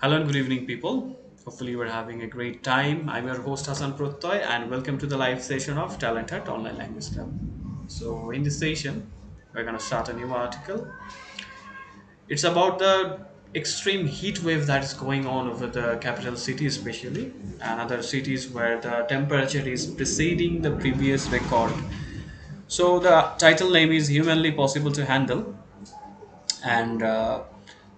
Hello and good evening, people. Hopefully, you are having a great time. I'm your host Hassan Prottoy, and welcome to the live session of TalentHut Online Language Club. So, in this session, we're going to start a new article. It's about the extreme heat wave that is going on over the capital city, especially, and other cities where the temperature is preceding the previous record. So, the title name is Humanly Possible to Handle, and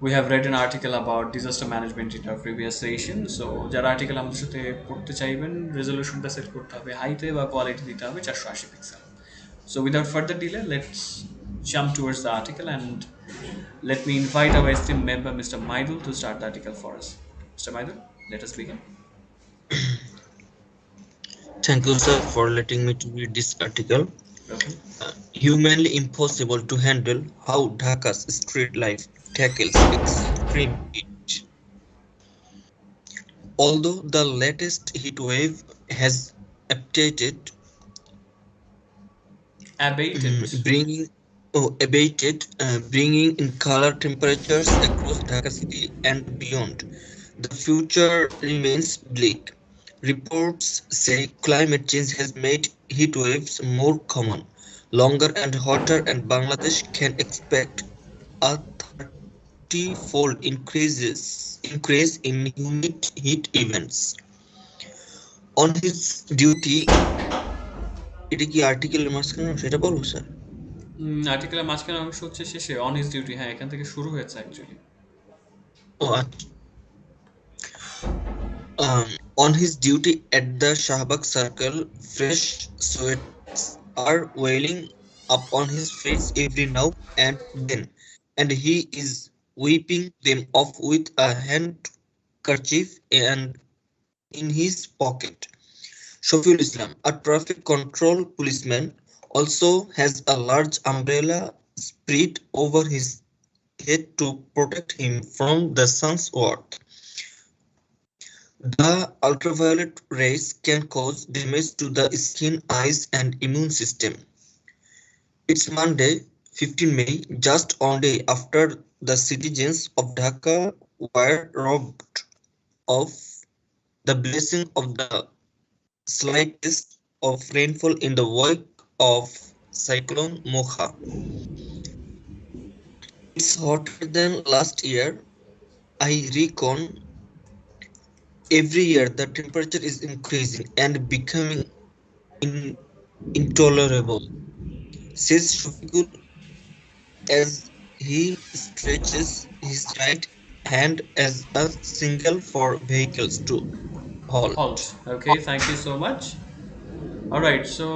we have read an article about disaster management in our previous session. So যারা article আমাদের সাথে পড়তে চাইবেন রেজলিউশনটা set করতে হবে হাইতে বা quality দিতে হবে 480 pixel. So without further delay, let's jump towards the article and let me invite our esteemed member Mr. Maidul to start the article for us. Mr. Maidul, let us begin. Thank you, sir, for letting me to read this article. Welcome. Humanly impossible to handle how Dhaka's street life tackles extreme heat. Although the latest heat wave has abated, Abated. bringing in color temperatures across Dhaka city and beyond, the future remains bleak. Reports say climate change has made heat waves more common, longer and hotter, and Bangladesh can expect a 30-fold increase in humid heat events. On his duty, এটা কি আর্টিকেলের মাঝখানে সেটা বলবো sir? আর্টিকেলের মাঝখানে অংশ হচ্ছে শেষে on his duty, হ্যাঁ এখান থেকে শুরু হয়েছে অ্যাকচুয়ালি. ও আচ্ছা। On his duty at the Shahbag Circle, fresh sweats are welling up on his face every now and then, and he is wiping them off with a handkerchief and in his pocket. Shafiul Islam, a traffic control policeman, also has a large umbrella spread over his head to protect him from the sun's wrath. The ultraviolet rays can cause damage to the skin, eyes, and immune system. It's Monday, 15 May, just one day after the citizens of Dhaka were robbed of the blessing of the slightest of rainfall in the wake of Cyclone Mocha. It's hotter than last year. I reckon every year the temperature is increasing and becoming intolerable, says Shafiqul as he stretches his right hand as a signal for vehicles to halt. Okay, thank you so much. All right, so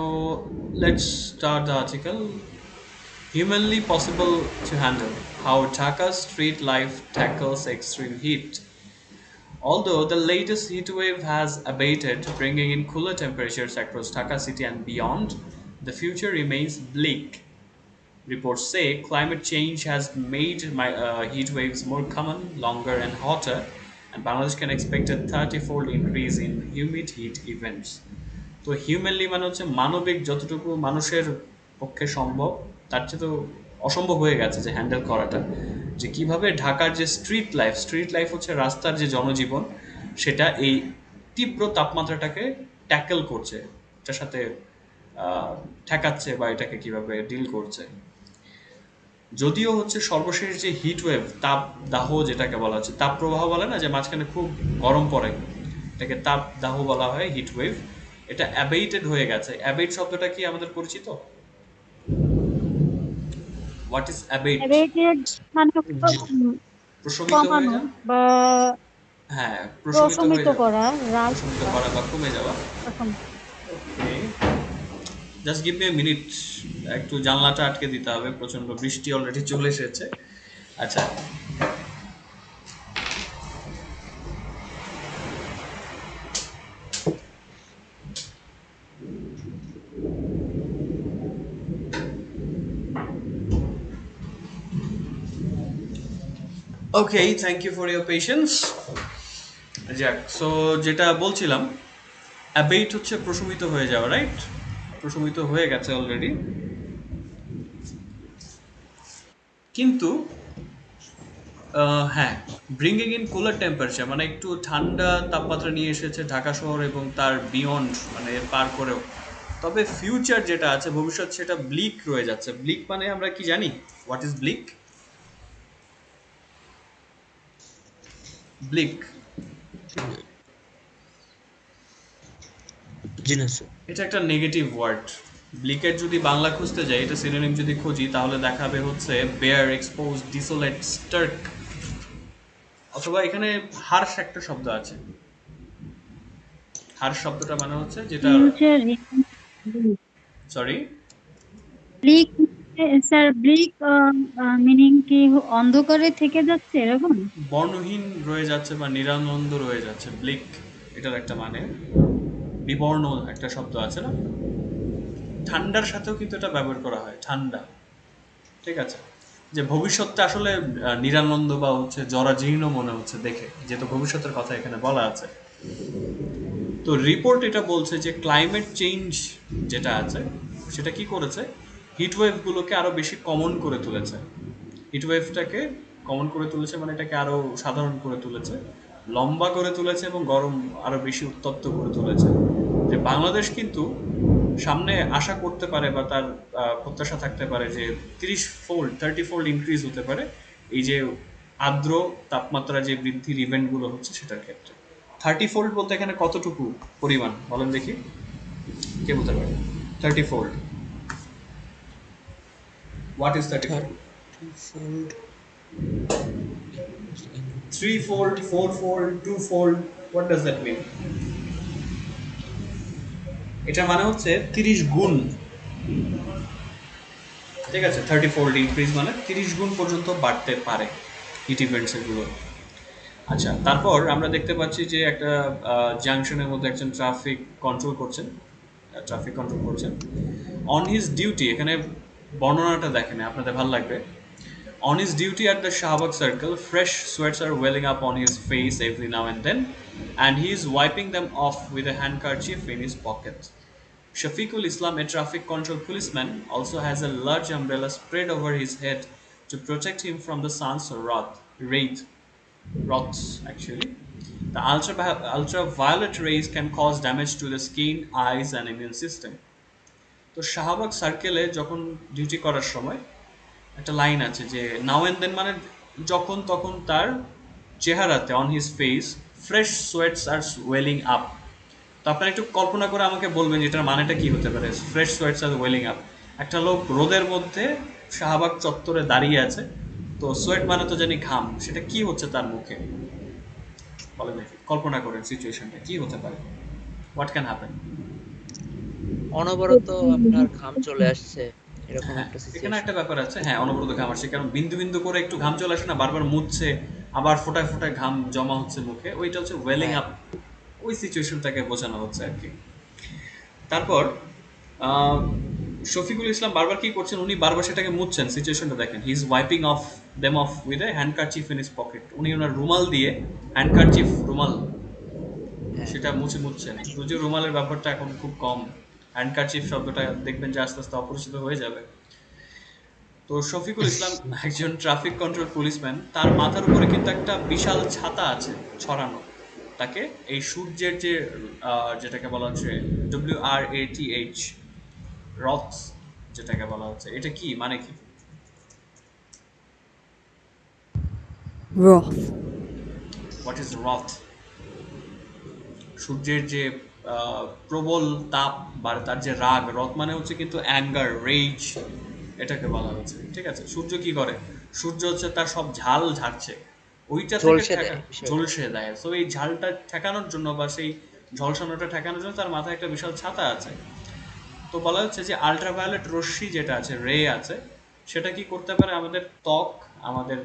let's start the article. Humanly possible to handle how Dhaka's street life tackles extreme heat. Although the latest heat wave has abated, bringing in cooler temperatures across Dhaka city and beyond, the future remains bleak. Reports say climate change has made heat waves more common, longer, and hotter, and Bangladesh can expect a 30-fold increase in humid heat events. তো humanly মানে হচ্ছে মানবিক যতটুকু মানুষের পক্ষে সম্ভব তার চেয়ে তো অসম্ভব হয়ে গেছে যে হ্যান্ডেল করাটা, যে কিভাবে ঢাকার যে স্ট্রিট লাইফ হচ্ছে রাস্তার যে জনজীবন, সেটা এই তীব্র তাপমাত্রাটাকে ট্যাকেল করছে, এটার সাথে ঠেকাচ্ছে বা এটাকে কিভাবে ডিল করছে. যদিও হচ্ছে সর্বশেষ যে হিট ওয়েভ, তাপ দাহ যেটাকে বলা হচ্ছে, তাপ প্রবাহ বলে না, যে মাঝখানে খুব গরম পড়ে, এটাকে তাপ দাহ বলা হয়, হিট ওয়েভ, এটা অ্যাবেটেড হয়ে গেছে. অ্যাবেট শব্দটা কি আমাদের পরিচিত? What is অ্যাবেট? Abated মানে প্রশমিত হয়ে কমানো যাওয়া, বা হ্যাঁ প্রশমিত হয়ে প্রশমিত যাওয়া, করা, হ্রাস প্রশমিত করা, করা বা কমে যাওয়া. এরকম। Okay, just give me a minute, একটু জানলাটা আটকে দিতে হবে, প্রচন্ড বৃষ্টি অলরেডি চলে এসেছে. আচ্ছা, okay, thank you for your patience. যাক, সো যেটা বলছিলাম, অ্যাবেট হচ্ছে প্রশমিত হয়ে যাওয়া, রাইট? প্রশমিত হয়ে গেছে অলরেডি, কিন্তু হ্যাঁ ব্রিঙ্গিং ইন কুলার টেম্পারেচার মানে একটু ঠান্ডা তাপমাত্রা নিয়ে এসেছে ঢাকা শহর এবং তার বিয়ন্ড মানে এর পার করেও। তবে ফিউচার যেটা আছে ভবিষ্যৎ সেটা ব্লিক রয়ে যাচ্ছে। ব্লিক মানে আমরা কি জানি? What is bleak? ব্লিক জি না, জি না স্যার। এটা একটা নেগেটিভ ওয়ার্ড। ব্লিকের যদি বাংলা খুঁজতে যাই, এটা সিনোনিম যদি খুঁজি তাহলে দেখাবে হচ্ছে বেয়ার, এক্সপোজ, ডিসোলেট, স্টার্ক। অথবা এখানে হার্শ একটা শব্দ আছে। হার্শ শব্দটা মানে হচ্ছে যেটা, future sorry, bleak, sir bleak meaning কি অন্ধকারে থেকে যাচ্ছে এরকম? বর্ণহীন রয়ে যাচ্ছে বা নিরানন্দ রয়ে যাচ্ছে, ব্লিক এটার একটা মানে। বিবর্ণ একটা শব্দ আছে না, ঠান্ডার সাথেও কিন্তু এটা ব্যবহার করা হয়, ঠান্ডা। ঠিক আছে, যে ভবিষ্যৎটা আসলে নিরানন্দ বা হচ্ছে জরাজীর্ণ মনে হচ্ছে দেখে, যেহেতু ভবিষ্যতের কথা এখানে বলা আছে। তো রিপোর্ট এটা বলছে যে ক্লাইমেট চেঞ্জ যেটা আছে সেটা কি করেছে, হিটওয়েভগুলোকে আরও বেশি কমন করে তুলেছে। হিটওয়েভটাকে কমন করে তুলেছে মানে এটাকে আরও সাধারণ করে তুলেছে, লম্বা করে তুলেছে এবং গরম আরও বেশি উত্তপ্ত করে তুলেছে। যে বাংলাদেশ কিন্তু সামনে আশা করতে পারে বা তার প্রত্যাশা থাকতে পারে যে 30 ফোল্ড 30 ফোল্ড ইনক্রিজ হতে পারে এই যে আর্দ্র তাপমাত্রা যে বৃদ্ধির ইভেন্টগুলো হচ্ছে সেটার ক্ষেত্রে। 30 ফোল্ড বলতে এখানে কতটুকু পরিমাণ বলেন দেখি, কে বলতে পারে? 30 fold, what is 30 fold? 30 fold. 3 fold, 4 fold, 2 fold, what does that mean? এটা মানে হচ্ছে 30 গুণ। ঠিক আছে, 30 ফোল্ড ইনক্রিজ মানে 30 গুণ পর্যন্ত বাড়তে পারে হিট ইভেন্টস এগুলো। আচ্ছা, তারপর আমরা দেখতে পাচ্ছি যে একটা জাংশনের মধ্যে একজন ট্রাফিক কন্ট্রোল করছেন। অন হিজ ডিউটি, এখানে বর্ণনাটা দেখেন আপনাদের ভালো লাগবে। On his duty at the Shahbag Circle, fresh sweats are welling up on his face every now and then, and he is wiping them off with a handkerchief in his pocket. Shafiqul Islam, a traffic control policeman, also has a large umbrella spread over his head to protect him from the sun's wrath. Actually, the ultraviolet rays can cause damage to the skin, eyes, and immune system. তো শাহবাগ সার্কেলে যখন duty করার সময় একটা line আছে যে নাও and then মানে যখন তখন তার চেহারাতে, on his face, fresh sweats আর ওয়েলিং আপ। তো আপনারা একটু কল্পনা করে আমাকে বলবেন যে এটার মানেটা কি হতে পারে, ফ্রেশ সোয়েটস আর ওয়েলিং আপ। একটা লোক রোদের মধ্যে শাহবাগ চত্বরে দাঁড়িয়ে আছে, তো সোয়েট মানে তো জানি ঘাম, সেটা কি হচ্ছে তার মুখে বলেন দেখি, কল্পনা করেন সিচুয়েশনটা কি হতে পারে, হোয়াট ক্যান হ্যাপেন? অনবরত আপনার ঘাম চলে আসছে, এরকম হ্যাঁ, একটা এখানে সিচুয়েশন। একটা ব্যাপার আছে, হ্যাঁ, অনবরত ঘাম আসছে, কারণ বিন্দু বিন্দু করে একটু ঘাম চলে আসে না, বারবার মুছছে, আবার ফোটায় ফোটায় ঘাম জমা হচ্ছে মুখে, ওইটা হচ্ছে ওয়েলিং হ্যাঁ, আপ। ওই সিচুয়েশনটাকে বোঝানো হচ্ছে আর কি। তারপর শফিকুল ইসলাম বারবার কি করছেন, উনি বারবার সেটাকে মুছছেন, সিচুয়েশনটা দেখেন, he is wiping off them off with a handkerchief in his pocket. উনি ওনার রুমাল দিয়ে, হ্যান্ডকারচিফ রুমাল, হ্যাঁ। সেটা মুছছেন। যদিও রুমালের ব্যাপারটা এখন খুব কম, হ্যান্ডকারচিফ শব্দটা দেখবেন যে আস্তে আস্তে অপরিচিত হয়ে যাবে। তো শফিকুল ইসলাম একজন ট্রাফিক কন্ট্রোল পুলিশম্যান, তার মাথার উপরে কিন্তু একটা বিশাল ছাতা আছে ছড়ানো। তাকে এই সূর্যের যে যেটাকে বলা হচ্ছে WRATH, রথ যেটাকে বলা হচ্ছে, এটা কি মানে কি? Wrath. হোয়াট ইজ রথ? সূর্যের যে প্রবল তাপ বা তার যে রাগ, রথ মানে হচ্ছে কিন্তু অ্যাঙ্গার, রেজ, এটাকে বলা হচ্ছে। ঠিক আছে, সূর্য কি করে? সূর্য হচ্ছে তার সব ঝাল ঝাড়ছে, ওইটা থেকে ঝলসে দেয় বিষয়টা। ঝলসে দেয়। সো এই ঝালটা ঠেকানোর জন্য বা সেই ঝলসানোটা ঠেকানোর জন্য তার মাথায় একটা বিশাল ছাতা আছে। তো বলা হচ্ছে যে আল্ট্রাভায়োলেট রশ্মি যেটা আছে, রে আছে, সেটা কি করতে পারে আমাদের ত্বক, আমাদের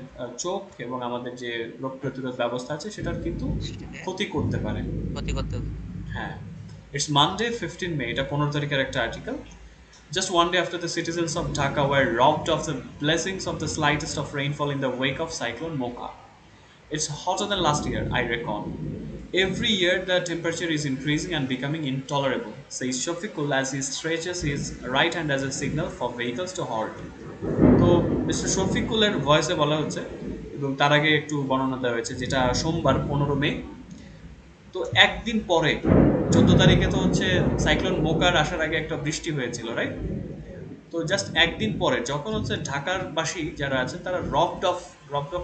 চোখ এবং আমাদের যে রোগ প্রতিরোধ ব্যবস্থা আছে সেটার কিন্তু সেটাকে ক্ষতি করতে পারে। ক্ষতি করতে। হ্যাঁ, ইটস মানডে 15 মে, এটা 15 তারিখের একটা article. Just one day after the citizens of Dhaka were robbed of the blessings of the slightest of rainfall in the wake of cyclone Mocha. It's hotter than last year, I reckon. Every year the temperature is increasing and becoming intolerable, says Shafiqul as he stretches his right hand as a signal for vehicles to halt. তো mister শফিকুলের ভয়েসে বলা হচ্ছে এবং তার আগে একটু বর্ণনা দেওয়া হয়েছে, যেটা সোমবার 15 মে। তো একদিন পরে 14 তারিখে তো হচ্ছে সাইক্লোন মোকার আসার আগে একটা বৃষ্টি হয়েছিল, রাইট? তো জাস্ট একদিন পরে যখন হচ্ছে ঢাকার বাসী যারা আছেন তারা রবড অফ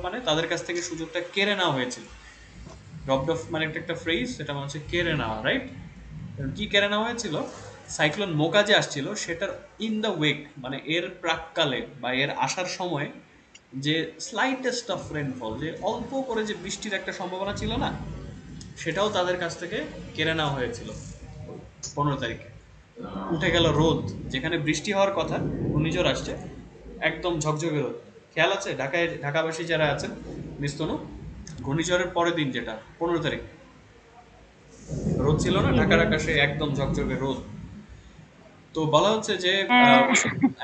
মানে তাদের কাছ থেকে সুযোগটা কেড়ে নেওয়া হয়েছিল। রবড অফ মানে একটা ফ্রেজ, সেটা মানে হচ্ছে কেড়ে নেওয়া, রাইট? কি কেড়ে নেওয়া হয়েছিল? সাইক্লোন মোকা যে আসছিল সেটার ইন দ্য ওয়েক, মানে এর প্রাককালে বা এর আসার সময় যে স্লাইটেস্ট অফ রেনফল, যে অল্প করে যে বৃষ্টির একটা সম্ভাবনা ছিল না, সেটাও তাদের কাছ থেকে কেড়ে নেওয়া হয়েছিল 15 তারিখে। উঠে গেল রোদ, যেখানে বৃষ্টি হওয়ার কথা, ঘূর্ণিঝড় আসছে, একদম ঝকঝকে রোদ। খেয়াল আছে ঢাকাবাসী যারা আছেন মিস্তনু, ঘূর্ণিঝড়ের পরের দিন যেটা 15 তারিখ, রোদ ছিল না জি জি। ঢাকার আকাশে, একদম ঝকঝকে রোদ। তো বলা হচ্ছে যে হ্যাঁ,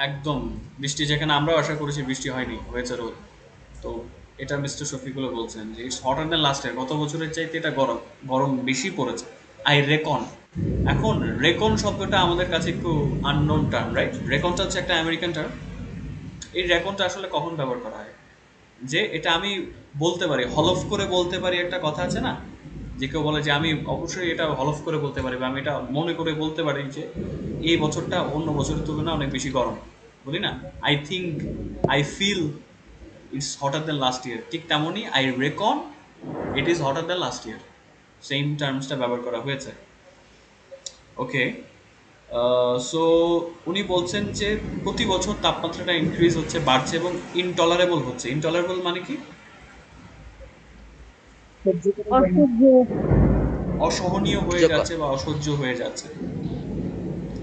একদম বৃষ্টি যেখানে আমরাও আশা করেছি বৃষ্টি হয়নি, হয়েছে রোদ। তো এটা মিস্টার শফিকুলও বলছেন যে ইটস হটার দ্যান লাস্ট ইয়ার, গত বছরের চাইতে এটা গরম গরম বেশি পড়েছে। I recon. এখন রেকন শব্দটা আমাদের কাছে একটু আননোন টার্ম, রাইট? রেকনটা হচ্ছে একটা আমেরিকান টার্ম। এই রেকনটা আসলে কখন ব্যবহার করা হয়? যে এটা আমি বলতে পারি, হলফ করে বলতে পারি, একটা কথা আছে না, যে কেউ বলে যে আমি অবশ্যই এটা হলফ করে বলতে পারি, বা আমি এটা মনে করে বলতে পারি যে এই বছরটা অন্য বছরের তুলনায় অনেক বেশি গরম, বলি না, I think, I feel it's hotter than last year, ঠিক তেমনই I reckon it is hotter than last year, same টার্মসটা ব্যবহার করা হয়েছে। ওকে। সো উনি বলছেন যে প্রতি বছর তাপমাত্রাটা ইনক্রিজ হচ্ছে, বাড়ছে এবং ইনটলারেবল হচ্ছে। ইনটলারেবল মানে কি? অসহ্য। অসহনীয় হয়ে বিরক্তিকর, যাচ্ছে বা অসহ্য হয়ে যাচ্ছে।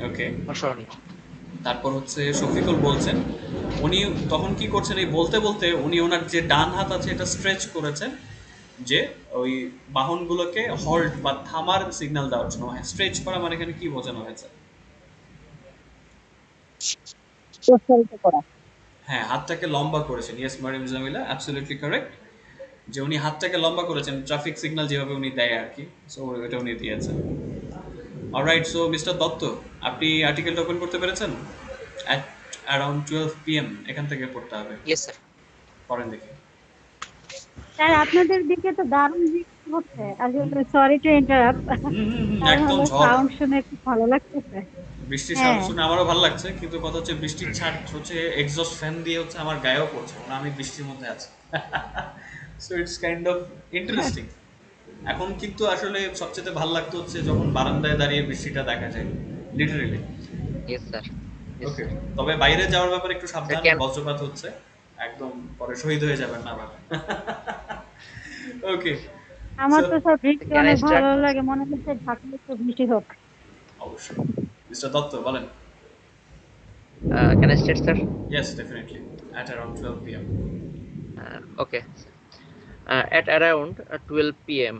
ওকে। অসহনীয়। তারপর হচ্ছে শফিকুল বলছেন উনি তখন কি করছেন, এই বলতে বলতে উনি ওনার যে ডান হাত আছে এটা স্ট্রেচ করেছেন, যে ওই বাহনগুলোকে হল্ট বা থামার সিগন্যাল দেওয়ার জন্য। স্ট্রেচ করা মানে এখানে কি বোঝানো হয়েছে? প্রসারিত করা। হ্যাঁ, হাতটাকে লম্বা করেছেন। Yes Mariam Jamila, absolutely correct. যে উনি হাতটাকে লম্বা করেছেন, ট্রাফিক সিগন্যাল যেভাবে উনি দেয় আর কি, সো এটা উনি দিয়েছেন। অলরাইট, সো মিস্টার দত্ত, আপনি আর্টিকেলটা ওপেন করতে পেরেছেন? অ্যাট অ্যারাউন্ড 12 PM এখান থেকে পড়তে হবে। Yes sir. পড়েন দেখি। স্যার, আপনাদের দিকে তো দারুণ বৃষ্টি হচ্ছে। আসলে সরি টু ইন্টারাপ্ট। কারণ একদম হলো ঝড়। সাউন্ড শুনে খুব ভালো লাগতেছে। বৃষ্টির সাউন্ড হ্যাঁ। শুনে আমারও ভালো লাগছে, কিন্তু কথা হচ্ছে বৃষ্টির ছাট হচ্ছে এক্সস্ট ফ্যান দিয়ে হচ্ছে আমার গায়েও পড়ছে, মানে আমি বৃষ্টির মধ্যে আছি। So it's kind of interesting. এখন কিন্তু আসলে সবচেয়ে ভালো লাগতো হচ্ছে যখন বারান্দায় দাঁড়িয়ে বৃষ্টিটা দেখা যায়, literally. Yes sir. Yes okay. Sir. তবে বাইরে যাওয়ার ব্যাপারে একটু স্যার সাবধান, কেন? বজ্রপাত হচ্ছে, একদম পরে শহীদ হয়ে যাবেন না আবার। ওকে। আমার সো তো স্যার বৃষ্টি ক্যান আই অনেক স্টার্ট? ভালো লাগে, মনে হচ্ছে ঢাকায় একটু বৃষ্টি হোক। অবশ্যই মিস্টার দত্ত বলেন। Can I start sir? Yes, definitely, at around 12 PM। Okay. At around 12 p.m.,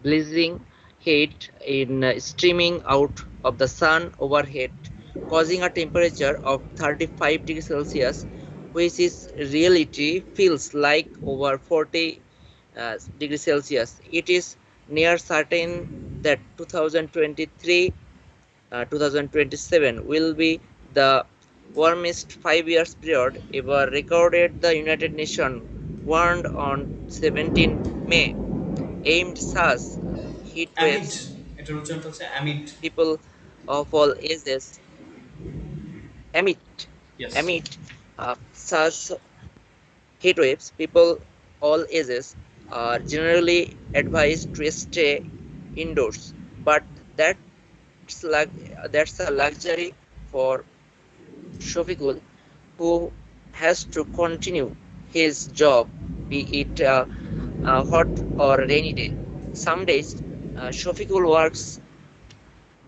blazing heat in streaming out of the sun overhead, causing a temperature of 35 degrees Celsius, which is reality feels like over 40 degrees Celsius. It is near certain that 2023-2027 will be the warmest 5 years period ever recorded, the United Nations warned on 17 May. Aimed such heat amid, waves, এটার উচ্চারণটা হচ্ছে amid. people of all ages amid yes. amid such heat waves, people all ages are generally advised to stay indoors. But that's a luxury for Shofikul, who has to continue his job, be it a hot or rainy day. Some days, Shofikul works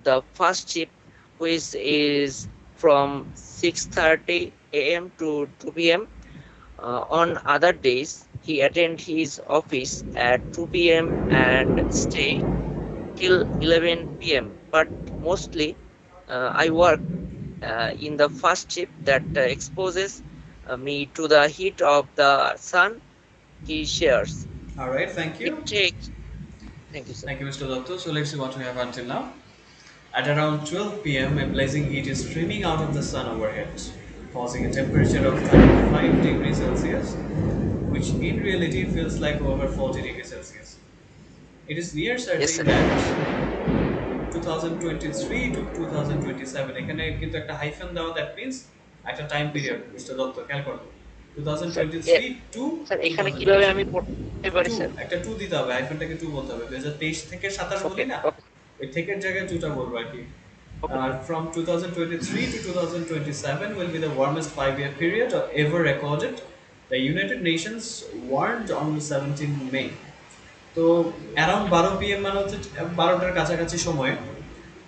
the first shift, which is from 6:30 a.m. to 2 p.m. On other days, he attends his office at 2 p.m. and stay till 11 p.m. But mostly, I work in the first shift that exposes me to the heat of the sun he shares. Alright, thank you. It takes. Thank you, sir. Thank you, Mr. Dotto. So let's see what we have until now. At around 12 p.m., a blazing heat is streaming out of the sun overhead, causing a temperature of 35 degrees Celsius, which which in reality feels like over 40 degrees Celsius. It is near Yes, certain sir. that 2023 to 2027 এখানে কিন্তু একটা hyphen দেওয়া, that means একটা time Yes, sir. Period. Mister Dutta খেয়াল করো, sir 2023 two sir এখানে কিভাবে আমি 2027, পড়তে পারি টু স্যার? একটা টু দিতে হবে, হাইফেনটাকে টু বলতে হবে। 2023 থেকে 27 ওকে, বলি না, ওকে, ওই থেকের জায়গায় টুটা বলবো আর কি। Okay sir. From 2023 to 2027 will be the warmest 5-year period ever recorded, the United Nations warned on 17 May. তো অ্যারাউন্ড 12 PM মানে হচ্ছে 12টার কাছাকাছি সময়ে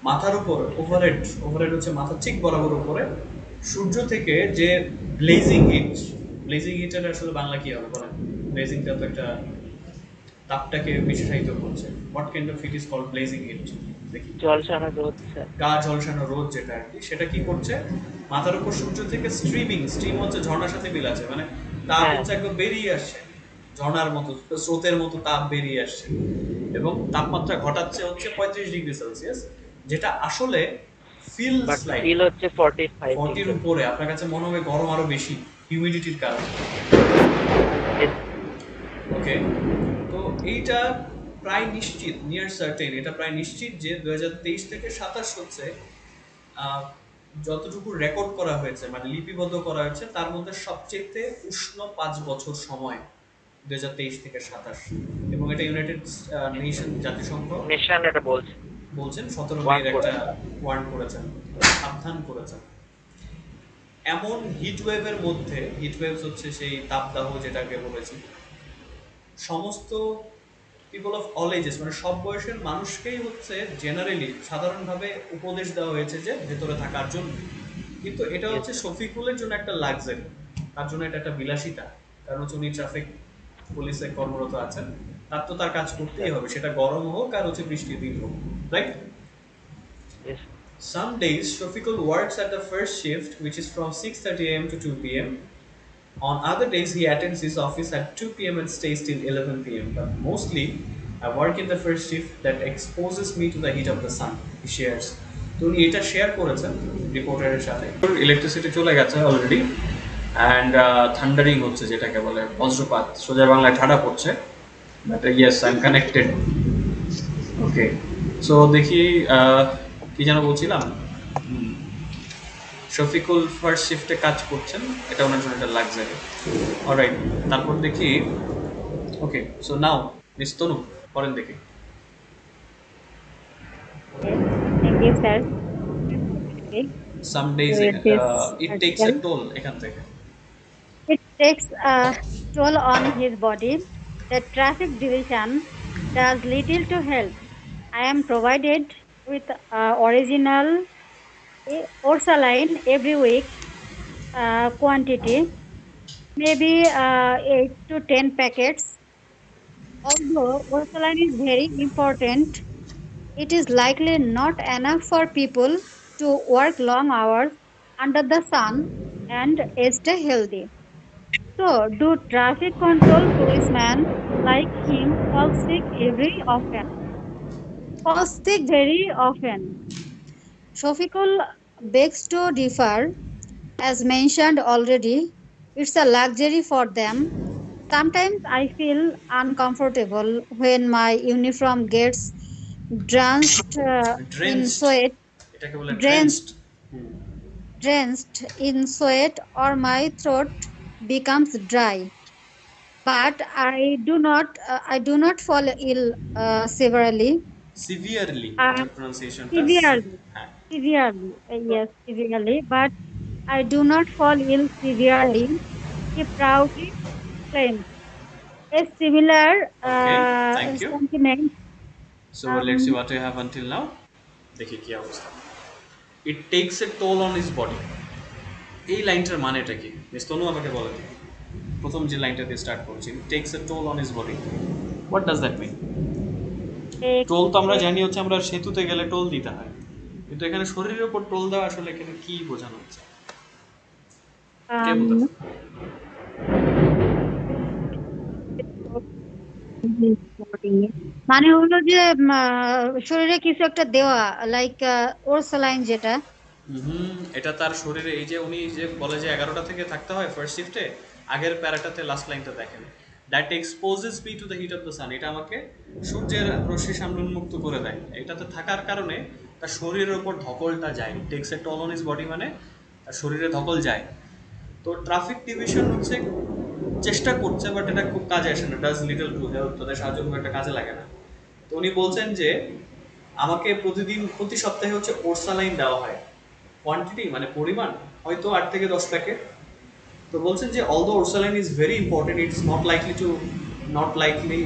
মাথার উপর ওভারহেড, ওভারহেড হচ্ছে মাথার ঠিক বরাবর উপরে সূর্য থেকে যে ব্লেজিং হিট, ব্লেজিং হিটের আসলে বাংলা কি হবে বলেন? ব্লেজিংটা তো একটা তাপটাকে বিশেষায়িত করছে। What kind of heat is called blazing heat? দেখি, জলসানো রোদ স্যার। গা ঝলসানো রোদ যেটা আর কি, সেটা কি করছে? মাথার উপর সূর্য থেকে স্ট্রিমিং, স্ট্রিম হচ্ছে ঝর্ণার সাথে মিল আছে, মানে তাপ হ্যাঁ, হচ্ছে একদম বেরিয়ে আসছে, ঝর্ণার মতো স্রোতের মতো তাপ বেরিয়ে আসছে এবং তাপমাত্রা ঘটাচ্ছে হচ্ছে 35 ডিগ্রি সেলসিয়াস, যেটা আসলে ফিলস বাট লাইক ফিল হচ্ছে 45 ডিগ্রি 40-র উপরে। আপনার কাছে মনে হবে গরম আরো বেশি, হিউমিডিটির কারণে। সেলসিয়াস। ওকে, তো এইটা প্রায় নিশ্চিত, নিয়ার সার্টেন, এটা প্রায় নিশ্চিত যে 2023 থেকে 27 হচ্ছে আহ, যতটুকু রেকর্ড করা হয়েছে, মানে লিপিবদ্ধ করা হয়েছে, তার মধ্যে সবচেয়ে উষ্ণ 5 বছর সময় 2023 থেকে 27। এবং এটা ইউনাইটেড নেশন, জাতিসংঘ নেশন এটা বলছে, বলছেন 17 ওয়ার্ন মের একটা করছে। ওয়ার্ন করেছেন, সাবধান করেছেন। এমন হিট ওয়েভের মধ্যে, হিট ওয়েভস হচ্ছে সেই তাপদাহ যেটাকে বলেছি, সমস্ত পিপল অফ অল এজেস, মানে সব বয়সের মানুষকেই হচ্ছে জেনারেলি সাধারণভাবে উপদেশ দেওয়া হয়েছে যে ভেতরে থাকার জন্য। কিন্তু এটা ইয়েস হচ্ছে স্যার। শফিকুলের জন্য একটা লাক্সারি, তার জন্য এটা একটা বিলাসিতা। কারণ হচ্ছে উনি ট্রাফিক পুলিশে কর্মরত আছেন, তার তো তার কাজ করতেই স্যার, হবে, সেটা গরম হোক আর হচ্ছে বৃষ্টির দিন হোক, right? Yes. Some days Shafiqul works at the first shift, which is from 6:30 a.m. to 2 p.m. On other days, he attends his office at 2 p.m. and stays till 11 p.m. But mostly, I work in the first shift that exposes me to the heat of the sun. He shares. তো উনি এটা share করেছেন রিপোর্টারের সাথে। Electricity চলে গেছে already, and thundering হচ্ছে, যেটাকে বলে বজ্রপাত, সোজা বাংলায় ঠাডা পড়ছে। But yes, I am connected. Okay, so দেখি কি যেন বলছিলাম। শফিকুল ফার্স্ট শিফটে কাজ করছেন, এটা ওনার জন্য একটা লাক্সারি। অলরাইট, তারপর দেখি। ওকে, সো নাও মিস তনু, পড়েন দেখি। Yes, thank you, sir. Okay, some to days read this it takes A article. Toll, এখান থেকে। It takes a toll on his body. The traffic division does little to help. I am provided with original Ursuline every week, quantity, maybe 8 to 10 packets. Although Ursuline is very important, it is likely not enough for people to work long hours under the sun and stay healthy. So, do traffic control policemen like him fall sick very often? Fall sick very often. Shafiqul begs to differ. As mentioned already, it's a luxury for them. Sometimes I feel uncomfortable when my uniform gets drenched in ড্রেঞ্চড, sweat, এটাকে বলে drenched, ড্রেঞ্চড। drenched in sweat, or my throat becomes dry. But I do not fall ill severely. Severely, Uh, আপনার প্রনাউন্সিয়েশনটা। severely, হ্যাঁ, severely, yes, severely. But I do not fall ill severely. He proudly claims a similar okay, thank you. sentiment. So let's see Um, what you have until now. দেখি কি অবস্থা। It takes a toll on his body, এই লাইনটার মানেটা কি? Miss তনু আমাকে বলে দিন। প্রথম যে লাইনটা দিয়ে স্টার্ট করছি, takes a toll on his body, what does that mean? takes toll তো আমরা a- জানি হচ্ছে আমরা সেতুতে গেলে টোল দিতে হয়, কিন্তু এখানে শরীরের উপর টোল দেওয়া আসলে এখানে কি বোঝানো হচ্ছে? কে বলতে um, পারে? মানে হলো যে শরীরে কিছু একটা দেওয়া, লাইক ওর স্যালাইন যেটা। এটা তার শরীরে, এই যে উনি যে বলে যে 11টা থেকে থাকতে হয় ফার্স্ট শিফটে, আগের প্যারাটাতে লাস্ট লাইনটা দেখেন, that exposes me to the heat of the sun, এটা আমাকে সূর্যের রশ্মি সামনে উন্মুক্ত করে দেয়। এটাতে থাকার কারণে তার শরীরের উপর ধকলটা যায়, takes a toll on his body, মানে তার শরীরে ধকল যায়। তো ট্রাফিক ডিভিশন হচ্ছে চেষ্টা করছে, বাট এটা খুব কাজে আসে না, ডাজ লিটল টু হেল্প, তাদের সাহায্য খুব একটা কাজে লাগে না। তো উনি বলছেন যে আমাকে প্রতিদিন প্রতি সপ্তাহে হচ্ছে ওরসালাইন দেওয়া হয়, কোয়ান্টিটি মানে পরিমাণ হয়তো 8 থেকে 10 প্যাকেট। তো বলছেন যে although Orsaline is very important, it is not likely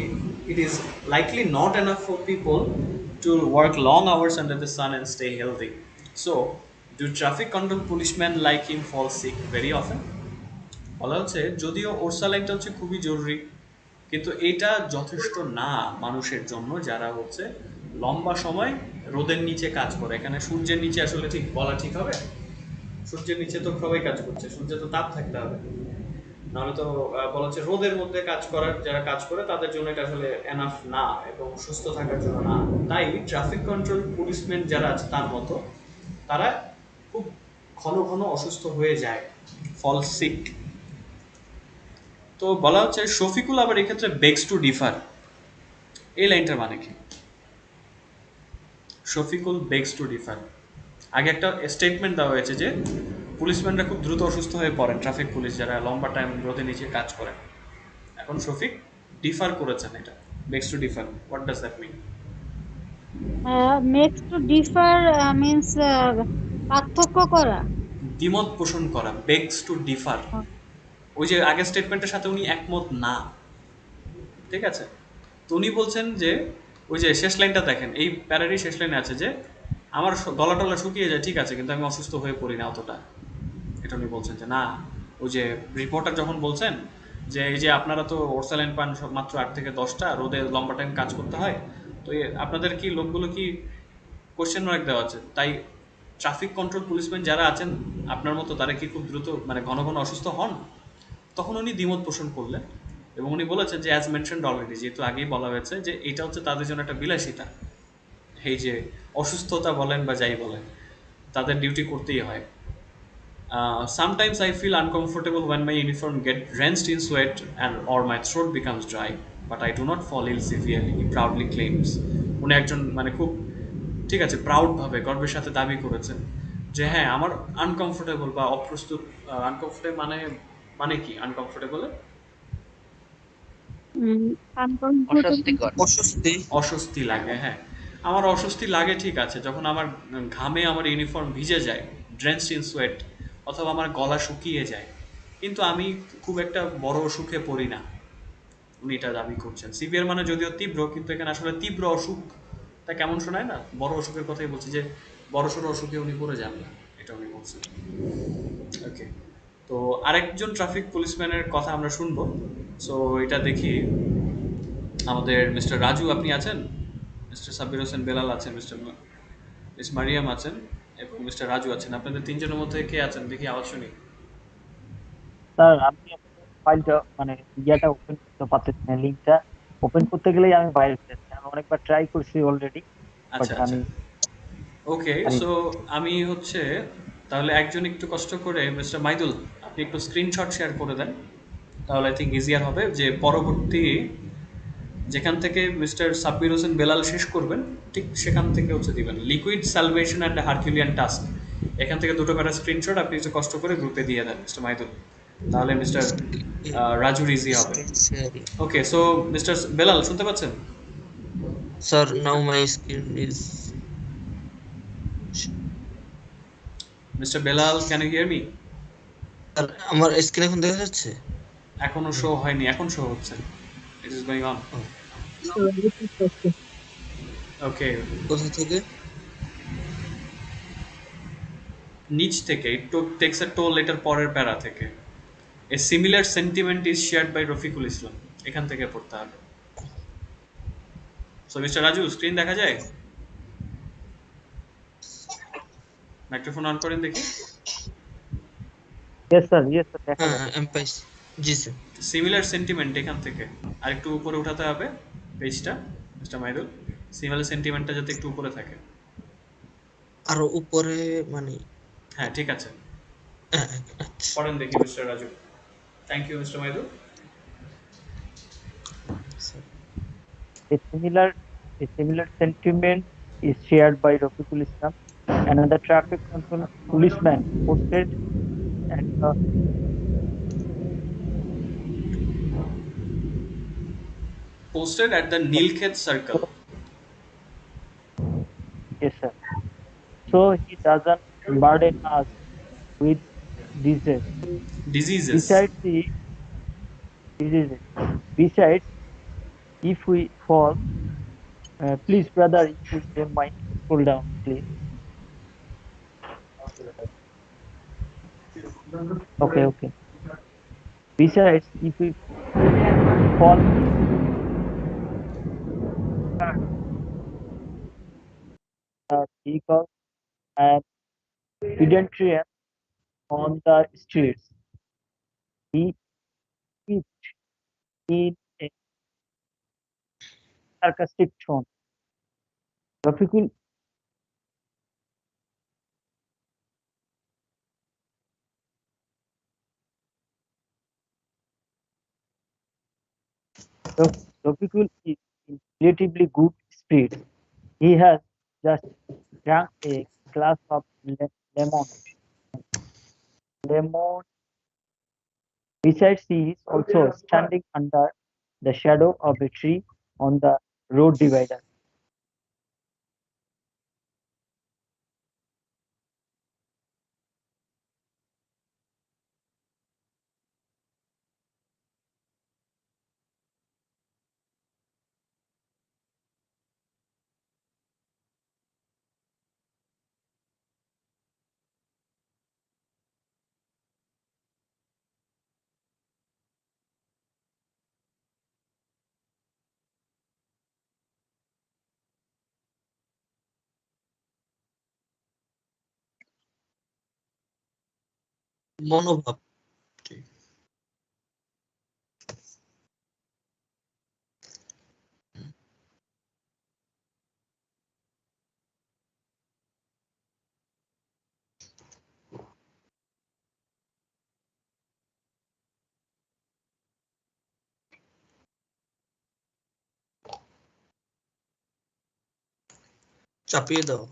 it is likely not enough for people to work long hours under the sun and stay healthy. So do traffic control policeman like him fall sick very often. বলা হচ্ছে যদিও ওরসালাইনটা হচ্ছে খুবই জরুরি, কিন্তু এটা যথেষ্ট না মানুষের জন্য যারা হচ্ছে লম্বা সময় রোদের নিচে কাজ করে। এখানে সূর্যের নিচে আসলে ঠিক বলা ঠিক হবে, সূর্যের নিচে তো সবাই কাজ করছে, সূর্যে তো তাপ থাকতে হবে, নাহলে তো বলা হচ্ছে রোদের মধ্যে কাজ করার যারা কাজ করে তাদের জন্য এটা আসলে এনাফ না এবং সুস্থ থাকার জন্য না। তাই ট্রাফিক কন্ট্রোল পুলিশম্যান যারা আছে তার মতো তারা খুব ঘন ঘন অসুস্থ হয়ে যায়, ফল সিক। তো বলা হচ্ছে শফিকুল আবার এক্ষেত্রে বেগস টু ডিফার, এই লাইনটার মানে কি? শফিকুল বেগস টু ডিফার, আগে একটা স্টেটমেন্ট দেওয়া হয়েছে যে পুলিশম্যানরা খুব দ্রুত অসুস্থ হয়ে পড়েন, ট্রাফিক পুলিশ যারা লম্বা টাইম রোদে নিচে কাজ করেন। এখন শফিক ডিফার করেছেন, এটা begs to differ, what does that mean? Makes to differ means পার্থক্য করা। দ্বিমত পোষণ করা, বেগস টু ডিফার। ওই যে আগের স্টেটমেন্টের সাথে উনি একমত না, ঠিক আছে? তো উনি বলছেন যে ওই যে শেষ লাইনটা দেখেন, এই প্যারারই শেষ লাইনে আছে যে আমার গলা টলা শুকিয়ে যায় ঠিক আছে, কিন্তু আমি অসুস্থ হয়ে পড়ি না অতটা। এটা উনি বলছেন যে না, ওই যে রিপোর্টার যখন বলছেন যে এই যে আপনারা তো ওরসালাইন পান সব মাত্র 8 থেকে 10টা, রোদে লম্বা টাইম কাজ করতে হয়, তো আপনাদের কি লোকগুলো কি কোশ্চেন মার্ক দেওয়া আছে, তাই ট্রাফিক কন্ট্রোল পুলিশম্যান যারা আছেন আপনার মতো তারা কি খুব দ্রুত মানে ঘন ঘন অসুস্থ হন? তখন উনি দ্বিমত পোষণ করলেন এবং উনি বলেছেন যে অ্যাজ মেনশনড অলরেডি, যেহেতু আগেই বলা হয়েছে যে এটা হচ্ছে তাদের জন্য একটা বিলাসিতা, এই যে অসুস্থতা বলেন বা যাই বলেন তাদের ডিউটি করতেই হয়। Sometimes I feel uncomfortable when my uniform get drenched in sweat and or my throat becomes dry, but I do not fall ill severely, he proudly claims. উনি একজন মানে খুব ঠিক আছে প্রাউড ভাবে গর্বের সাথে দাবি করেছেন যে হ্যাঁ আমার আনকমফোর্টেবল বা অপ্রস্তুত, আনকমফোর্টেবল মানে মানে কি আনকমফোর্টেবল? আনকমফোর্টেবল। অস্বস্তিকর। অস্বস্তি। অস্বস্তি লাগে, হ্যাঁ আমার অস্বস্তি লাগে ঠিক আছে যখন আমার ঘামে আমার ইউনিফর্ম ভিজে যায়, ড্রেন্সড ইন সোয়েট, অথবা আমার গলা শুকিয়ে যায়, কিন্তু আমি খুব একটা বড় অসুখে পড়ি না, উনি এটা দাবি করছেন। সিভিয়ার মানে যদিও তীব্র, কিন্তু এখানে আসলে তীব্র অসুখ তা কেমন শোনায় না, বড় অসুখের কথাই বলছি যে বড় সড়ো অসুখে উনি পড়ে যান না, এটা উনি বলছেন। ওকে, তো আরেকজন ট্রাফিক পুলিশম্যানের কথা আমরা শুনবো। সো এটা দেখি, আমাদের মিস্টার রাজু আপনি আছেন, মিস্টার সাব্বির হোসেন বেলাল আছেন, মিস মারিয়াম আছেন এবং মিস্টার রাজু আছেন। আপনাদের তিনজনের মধ্যে কে আছেন দেখি, আওয়াজ শুনি। স্যার আমি আপনার ফাইলটা মানে ইয়াটা ওপেন করতে পারতেছি না, লিঙ্কটা ওপেন করতে গেলেই আমি বাইরে চলে যাচ্ছি। আমি অনেকবার ট্রাই করছি অলরেডি, বাট আচ্ছা আচ্ছা, আমি ওকে। পারি সো না। আমি হচ্ছে তাহলে একজন একটু কষ্ট করে মিস্টার মাইদুল আপনি একটু স্ক্রিনশট শেয়ার করে দেন, তাহলে আই থিঙ্ক ইজিয়ার হবে যে পরবর্তী যেখান থেকে মিস্টার সাব্বির হোসেন বেলাল শেষ করবেন ঠিক সেখান থেকে হচ্ছে দিবেন liquid salvation and Herculean task, এখান থেকে দুটো প্যারা স্ক্রিনশট আপনি একটু কষ্ট করে গ্রুপে দিয়ে দেন মিস্টার মাইদুল, তাহলে মিস্টার রাজুর ইজি হবে। Screen sharing. Okay, so mister Belal শুনতে পাচ্ছেন? Sir, now my screen is. Mister Belal can you hear me? Sir আমার স্ক্রিন এখন দেখা যাচ্ছে? এখনো শো হয়নি, এখন শো হচ্ছে, it is going on. Okay, কোথা থেকে? নিচ থেকে একটু টেক্স এ টোল এটার পরের প্যারা থেকে, a similar sentiment is shared by Rafiqul Islam, এখান থেকে পড়তে হবে। সো মিস্টার রাজু স্ক্রিন দেখা যায়? মাইক্রোফোন অন করেন দেখি। ইয়েস স্যার, দেখা হ্যাঁ যাচ্ছে। আমি পাইছি। জি স্যার। সিমিলার সেন্টিমেন্ট এখান থেকে আর একটু উপরে উঠাতে হবে পেজটা মিস্টার মাইদুল, সিমিলার সেন্টিমেন্টটা যাতে একটু উপরে থাকে। আরো উপরে মানে? হ্যাঁ ঠিক আছে, হ্যাঁ, আচ্ছা। পড়েন দেখি mister Raju. Thank you mister Maidul. A similar a similar sentiment is shared by Rafiqul Islam, another traffic control policeman posted at the Posted at the Nilkhet Circle. so, yes, sir. So he doesn't burden us with disease. Diseases. Besides the diseases, besides, if we fall, please, brother, if you don't mind, scroll down, please. Okay, okay. Besides, if we fall vehicle and pedestrian on the streets, he speaks in a sarcastic tone. Rafiqul, Rafiqul is in relatively good spirits. He has just drank a glass of lemon. Besides, he is also standing under the shadow of a tree on the road divider. মনোভাব। চাপিয়ে দাও।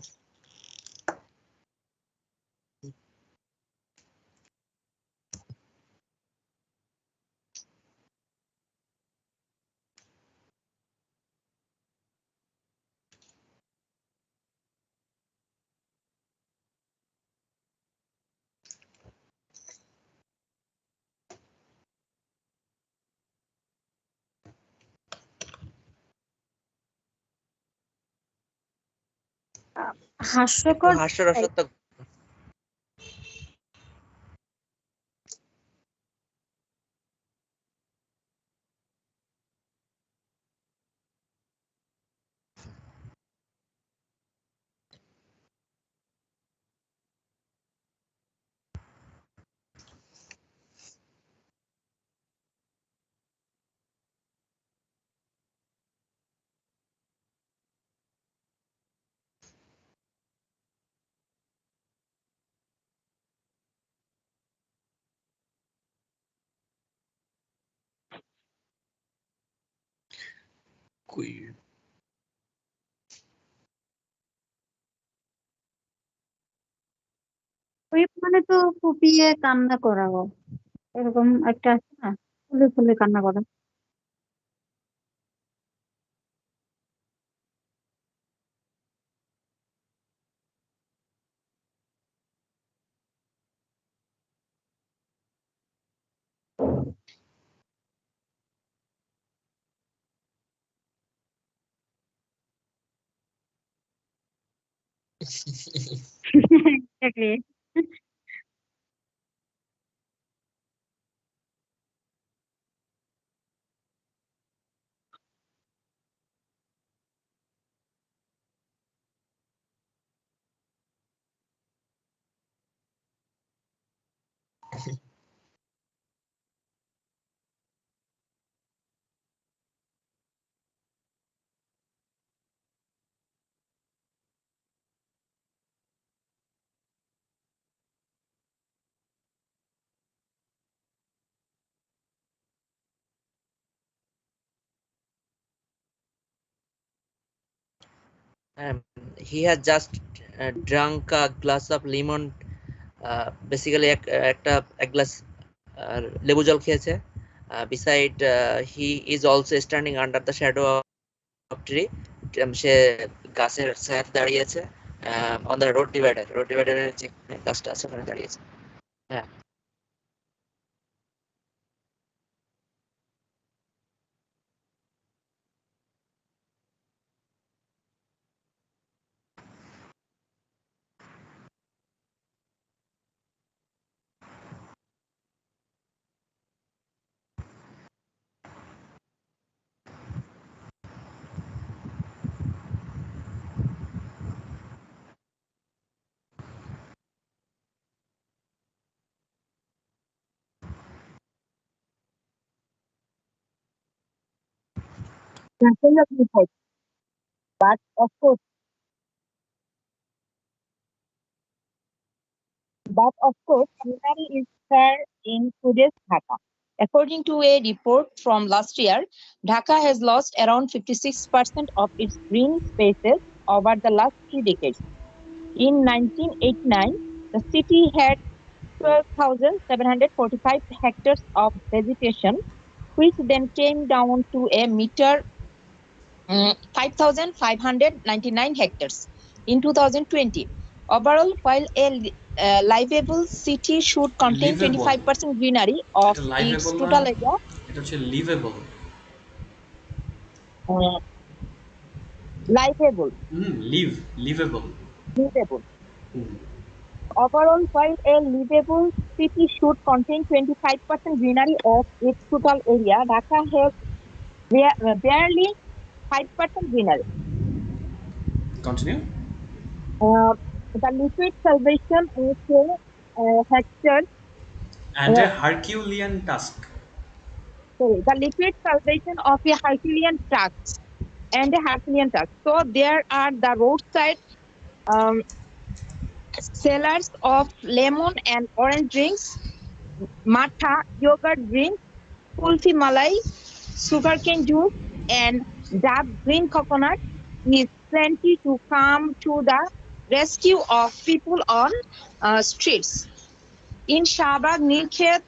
একটু হাস্যকর হাস্যরসাত্মক। কই web মানে তো ফুপিয়ে কান্না করা গো, এরকম একটা আছে না, ফুলে ফুলে কান্না করা। Exactly. He has just drunk a glass of lemon, basically এক গ্লাস লেবু জল খেয়েছে। Beside he is also standing under the shadow of tree. সে গাছের ছায়াতে দাঁড়িয়েছে। অন দ্য রোড ডিভাইডারের যে গাছটা আছে ওখানে দাঁড়িয়েছে। হ্যাঁ। Absolutely right. But of course, greenery is rare in today's Dhaka. According to a report from last year, Dhaka has lost around 56% of its green spaces over the last 3 decades. In 1989, the city had 12,745 hectares of vegetation, which then came down to a meter 5,599 hectares in 2020. Overall, while a livable city should contain liveable, 25% greenery of এটা its লাইভেবল না, total area, এটা হচ্ছে liveable. uh, livable, liveable. livable. Overall, while a livable city should contain 25% greenery of its total area, Dhaka has barely 5% greenery. Continue. Uh, the liquid salvation of hectares and a herculean task. sorry, the liquid salvation of a Herculean task and a Herculean task. So there are the roadside um, sellers of lemon and orange drinks, matcha, yogurt drinks, kulfi malai, sugarcane juice, and dab green coconut is plenty to come to the rescue of people on streets. In Shahbag, Nilkhet,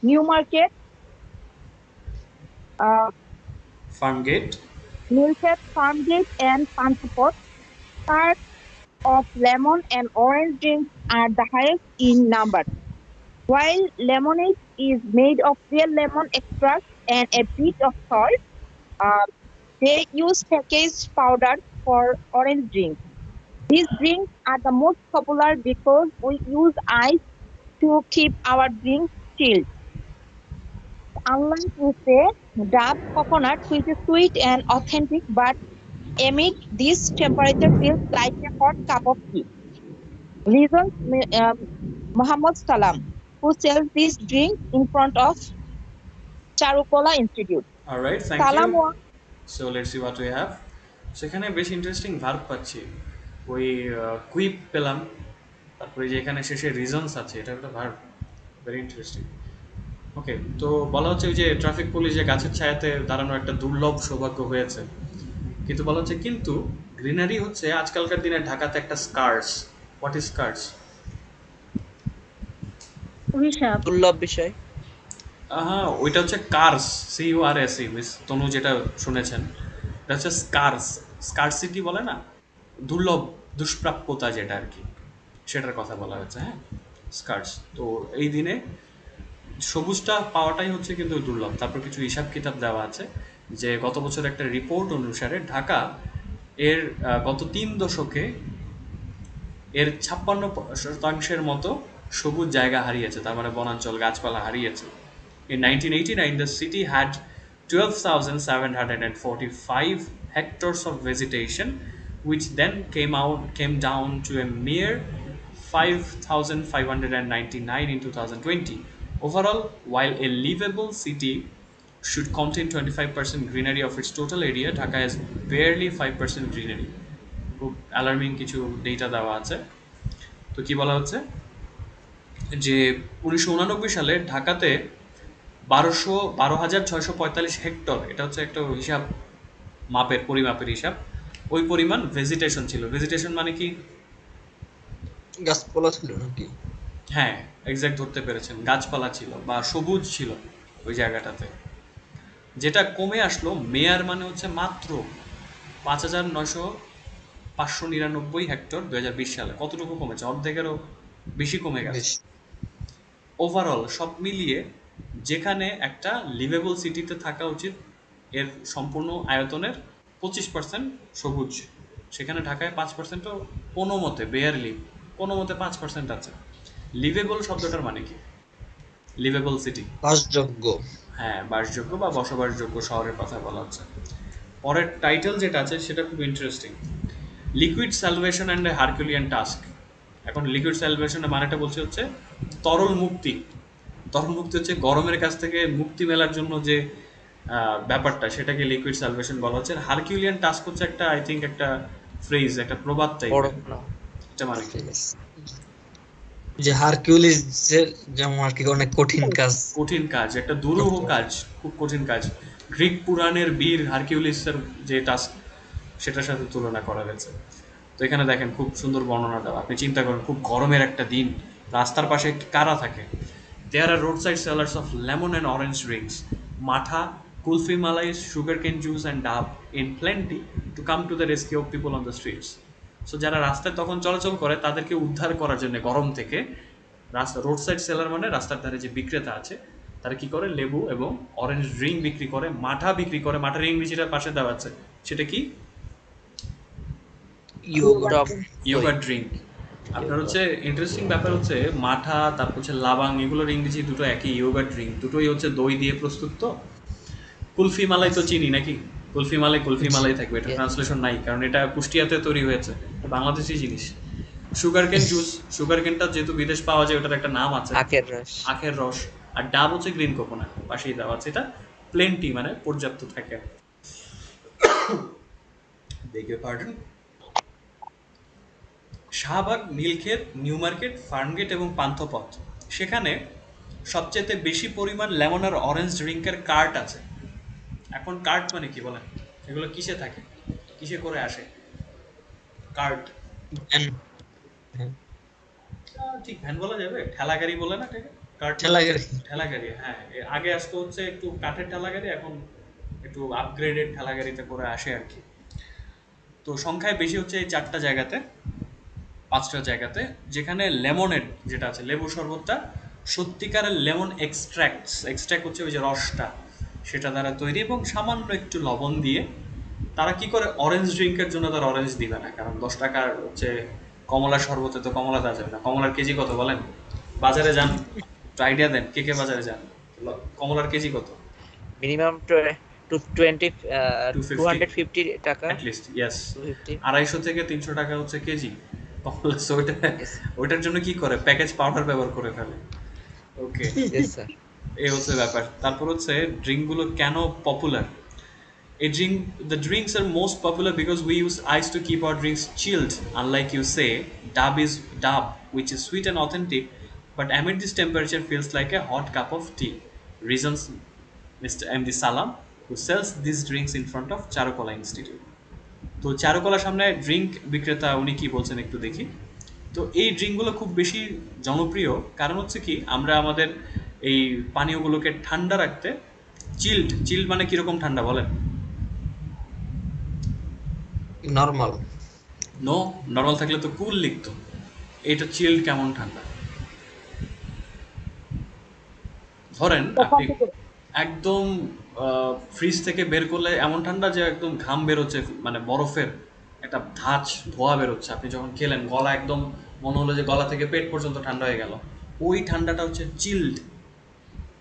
Newmarket, uh, Farmgate. Nilkhet, Farmgate, and Panchapot, carts of lemon and orange drinks are the highest in number. While lemonade is made of real lemon extract and a bit of salt, uh, they use packaged powder for orange drinks. These drinks are the most popular because we use ice to keep our drinks chilled. Unlike we say, dark coconut, which is sweet and authentic, but amid this temperature feels like a hot cup of tea. Reasons Muhammad Salam, who sells this drink in front of Charukola Institute. Alright, thank you. Salam was so let's see what we have. সেখানে বেশ interesting verb পাচ্ছি, ওই কুইপ পেলাম, তারপরে যে এখানে শেষে reasons আছে, এটা একটা ভার্ব, ভেরি ইন্টারেস্টিং। ওকে, তো বলা হচ্ছে ওই যে ট্রাফিক পুলিশ যে গাছের ছায়াতে দাঁড়ানো একটা দুর্লভ সৌভাগ্য হয়েছে, কিন্তু বলা হচ্ছে কিন্তু গ্রিনারি হচ্ছে আজকালকার দিনে ঢাকাতে একটা স্কার্স। What is স্কার্স? অভিশাপ। দুর্লভ বিষয়। হ্যাঁ, ওইটা হচ্ছে কার্স, CURSE, মিস তনু যেটা শুনেছেন, এটা হচ্ছে স্কার্স। স্কারসিটি বলে না, দুর্লভ, দুষ্প্রাপ্যতা যেটা আর কি, সেটার কথা বলা হচ্ছে। হ্যাঁ, স্কার্স। তো এই দিনে সবুজটা পাওয়াটাই হচ্ছে কিন্তু দুর্লভ। তারপর কিছু হিসাব কিতাব দেওয়া আছে যে গত বছর একটা রিপোর্ট অনুসারে ঢাকা এর গত 3 দশকে এর 56% মতো সবুজ জায়গা হারিয়েছে, তার মানে বনাঞ্চল, গাছপালা হারিয়েছে। In 1989, the city had 12,745 hectares of vegetation, which then came down to a mere 5,599 in 2020. Overall, while a livable city should contain 25% greenery of its total area, Dhaka has barely 5% greenery. খুব alarming কিছু data দেওয়া আছে। তো কি বলা হচ্ছে যে 1989 সালে ঢাকাতে 12,645 হেক্টর, এটা হচ্ছে একটা হিসাব, মাপের, পরিমাপের হিসাব, ওই পরিমাণ ভেজিটেশন ছিল। ভেজিটেশন মানে কি? গাছপালা ছিল নাকি? হ্যাঁ, এক্সাক্ট ধরতে পেরেছেন, গাছপালা ছিল বা সবুজ ছিল ওই জায়গাটাতে। যেটা কমে আসলো, মেয়ার মানে হচ্ছে মাত্র ৫,৯৫৯ হেক্টর ২০২০ সালে। কতটুকু কমেছে? অর্ধেকেরও বেশি কমে গেছে। বেশ। ওভারঅল সব মিলিয়ে যেখানে একটা লিভেবল সিটিতে থাকা উচিত এর সম্পূর্ণ আয়তনের 25% সবুজ, সেখানে ঢাকায় 5%ও কোনো মতে, বেয়ারলি কোনো মতে 5% আছে। লিভেবল শব্দটার মানে কি? লিভেবল সিটি, বাসযোগ্য। হ্যাঁ, বাসযোগ্য বা বসবাসযোগ্য শহরের কথা বলা হচ্ছে। পরের টাইটেল যেটা আছে সেটা খুব interesting, liquid salvation and a herculean task. এখন লিকুইড স্যালভেশনের মানেটা বলছে হচ্ছে তরল মুক্তি। তরল মুক্তি হচ্ছে গরমের কাছ থেকে মুক্তি মেলার জন্য যে ব্যাপারটা, সেটাকে লিকুইড স্যালভেশন বলা হচ্ছে। হারকিউলিয়ান টাস্ক হচ্ছে একটা, আই থিঙ্ক একটা ফ্রেজ, একটা প্রবাদ বড় টাইপের। না। এটা মানে কি? Yes. যে হারকিউলিস, যে যেমন আর কি অনেক কঠিন কাজ। কঠিন কাজ, একটা দুরূহ কাজ, খুব কঠিন কাজ। গ্রিক পুরাণের বীর হারকিউলিসের যে টাস্ক, সেটার সাথে তুলনা করা হয়েছে। তো এখানে দেখেন খুব সুন্দর বর্ণনা দেওয়া। আপনি চিন্তা করেন, খুব গরমের একটা দিন, রাস্তার পাশে কারা থাকে? There are road side sellers of lemon and orange drinks, matha, kulfi malai, sugar cane juice and dab in plenty to come to the rescue of people on the streets. So যারা রাস্তায় তখন চলাচল করে তাদেরকে উদ্ধার করার জন্য গরম থেকে, রাস্তা রোড সাইড সেলার মানে রাস্তার ধারে যে বিক্রেতা আছে, তারা কি করে? লেবু এবং অরেঞ্জ ড্রিঙ্ক বিক্রি করে, মাঠা বিক্রি করে। মাঠার ইংরেজিটা পাশে দেওয়া আছে, সেটা কি? ইয়োগার্ট। টক দই। Yogurt drink. আপনার হচ্ছে ইন্টারেস্টিং ব্যাপার হচ্ছে মাঠা, তারপর হচ্ছে লাবাং, এগুলোর ইংরেজি দুটো একই, ইয়োগার্ট ড্রিঙ্ক। দুটোই হচ্ছে দই দিয়ে প্রস্তুত। তো কুলফি মালাই তো চিনি নাকি? কুলফি মালাই কুলফি জি। মালাই থাকবে, এটা Yes. ট্রান্সলেশন নাই, কারণ এটা কুষ্টিয়াতে তৈরি হয়েছে, বাংলাদেশি জিনিস। সুগার কেন জুস, সুগার কেনটা যেহেতু বিদেশ পাওয়া যায়, ওটার একটা নাম আছে, আখের রস। আখের রস। আর ডাব হচ্ছে গ্রিন কোকোনাট, পাশেই দেওয়া আছে। এটা প্লেন্টি মানে পর্যাপ্ত থাকে। দেখে পার্টন। শাহবাগ, নীলক্ষেত, নিউ মার্কেট, ফার্মগেট এবং পান্থপথ, সেখানে সবচেয়ে বেশি পরিমাণ লেমন আর অরেঞ্জ ড্রিঙ্কের কার্ট আছে। এখন কার্ট মানে কি বলেন? এগুলো কিসে থাকে, কিসে করে আসে কার্ট? ভ্যান। হ্যাঁ, ঠিক ভ্যান বলা যাবে, ঠেলা গাড়ি বলে না ঠিক? কার্ট মানে ঠেলা হচ্ছে গাড়ি। ঠেলা গাড়ি, হ্যাঁ। আগে আসতো হচ্ছে একটু কাঠের ঠেলা গাড়ি, এখন একটু আপগ্রেডেড ঠেলা গাড়িতে করে আসে আর কি। তো সংখ্যায় বেশি হচ্ছে এই 4টা জায়গাতে, 5টা জায়গাতে, যেখানে লেমনেড যেটা আছে, লেবু শরবতটা সত্যিকারের লেমন এক্সট্র্যাক্টস, এক্সট্র্যাক্ট হচ্ছে ওই যে রসটা, সেটা দ্বারা তৈরি, এবং সামান্য একটু লবণ দিয়ে তারা কি করে? অরেঞ্জ ড্রিঙ্কের জন্য তারা অরেঞ্জ দিবে না, কারণ 10 টাকার হচ্ছে কমলা শরবতে তো কমলা দেওয়া যাবে না। কমলার কেজি কত বলেন? বাজারে যান, একটু আইডিয়া দেন, কে কে বাজারে যান, কমলার কেজি কত? মিনিমাম 20 250 250 টাকা। At least, yes. 250। 250 থেকে 300 টাকা হচ্ছে কেজি কমলা। সো ওইটা, Yes. ওইটার জন্য কি করে? প্যাকেজ পাউডার ব্যবহার করে ফেলে। ওকে, Yes, sir. এই হচ্ছে ব্যাপার। তারপর হচ্ছে ড্রিঙ্কগুলো কেন popular? A drink, the drinks are most popular because we use ice to keep our drinks chilled. Unlike you say, dab, which is sweet and authentic, but amid this temperature feels like a hot cup of tea. Reasons Mr. M.D. Salam, who sells these drinks in front of Charukola Institute. তো চারুকলার সামনে drink বিক্রেতা উনি কি বলছেন একটু দেখি। তো এই ড্রিঙ্কগুলো খুব বেশি জনপ্রিয় কারণ হচ্ছে কি, আমরা আমাদের এই পানীয়গুলোকে ঠান্ডা রাখতে চিল্ড, চিল্ড মানে কিরকম ঠান্ডা বলেন? নর্মাল। নো, নর্মাল থাকলে তো কুল লিখতো। এটা চিল্ড কেমন ঠান্ডা? ধরেন আপনি একদম ফ্রিজ থেকে বের করলে এমন ঠান্ডা যে একদম ঘাম বেরোচ্ছে, মানে বরফের একটা ধাঁচ ধোয়া বেরোচ্ছে, আপনি যখন খেলেন গলা একদম মনে হলো যে গলা থেকে পেট পর্যন্ত ঠান্ডা হয়ে গেল, ওই ঠান্ডাটা হচ্ছে চিল্ড,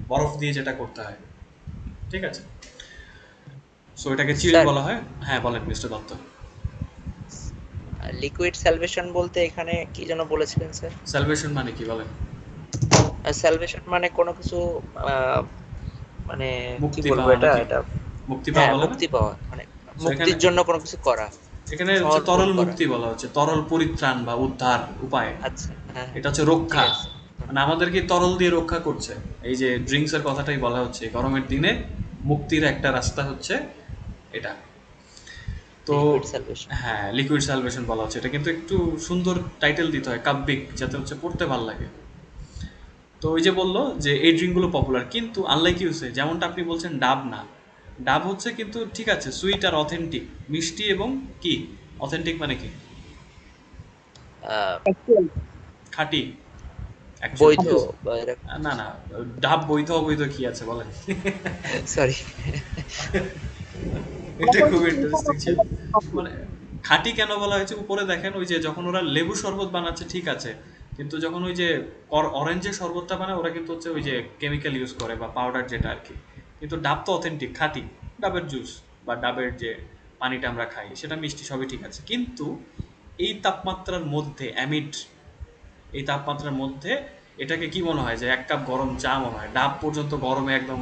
বরফ দিয়ে যেটা করতে হয়। ঠিক আছে, সো এটাকে চিল্ড স্যার, বলা হয়। হ্যাঁ বলেন মিস্টার দত্ত। লিকুইড স্যালভেশন বলতে এখানে কি যেন বলেছিলেন স্যার? স্যালভেশন মানে কি বলেন? স্যালভেশন মানে কোনো কিছু মানে কি মুক্তি বলবো পাওয়া এটা নাকি? এটা মুক্তি পাওয়া হ্যাঁ, বলে না? মুক্তি পাওয়া, মানে So মুক্তির এখানে, জন্য কোনো কিছু করা, এখানে হচ্ছে সমর্পণ তরল করা। মুক্তি বলা হচ্ছে, তরল পরিত্রাণ বা উদ্ধার উপায়। আচ্ছা, হ্যাঁ, এটা হচ্ছে রক্ষা, ঠিক আছে। মানে আমাদেরকে তরল দিয়ে রক্ষা করছে। এই যে ড্রিঙ্কস এর কথাটাই বলা হচ্ছে, গরমের দিনে মুক্তির একটা রাস্তা হচ্ছে এটা। তো লিকুইড সালভেশন। হ্যাঁ, লিকুইড সালভেশন বলা হচ্ছে। এটা কিন্তু একটু সুন্দর টাইটেল দিতে হয়, কাব্যিক, যাতে হচ্ছে পড়তে ভালো লাগে। তো ওই যে বললো যে এই ড্রিঙ্কগুলো পপুলার, কিন্তু আনলাইক ইউসে যেমনটা আপনি বলছেন ডাব না, ডাব হচ্ছে কিন্তু ঠিক আছে সুইট আর অথেন্টিক, মিষ্টি এবং কি অথেন্টিক মানে কি Actually, খাঁটি অ্যাকচুয়ালি। বৈধ happy. বা এরকম না কিছু। না, ডাব বৈধ অবৈধ কি আছে বলেন? সরি। এটা খুব ইন্টারেস্টিং ছিল। মানে খাঁটি কেন বলা হয়েছে উপরে দেখেন, ওই যে যখন ওরা লেবু শরবত বানাচ্ছে ঠিক আছে, কিন্তু যখন ওই যে অরেঞ্জের শরবতটা বানায় ওরা কিন্তু হচ্ছে ওই যে কেমিক্যাল ইউজ করে বা পাউডার যেটা আর কি। কিন্তু ডাব তো অথেন্টিক খাঁটি, ডাবের জুস বা ডাবের যে পানিটা আমরা খাই সেটা মিষ্টি, সবই ঠিক আছে, কিন্তু এই তাপমাত্রার মধ্যে অ্যামিড, এই তাপমাত্রার মধ্যে এটাকে কি মনে হয় যে এক কাপ গরম চা মনে হয়, ডাব পর্যন্ত গরমে একদম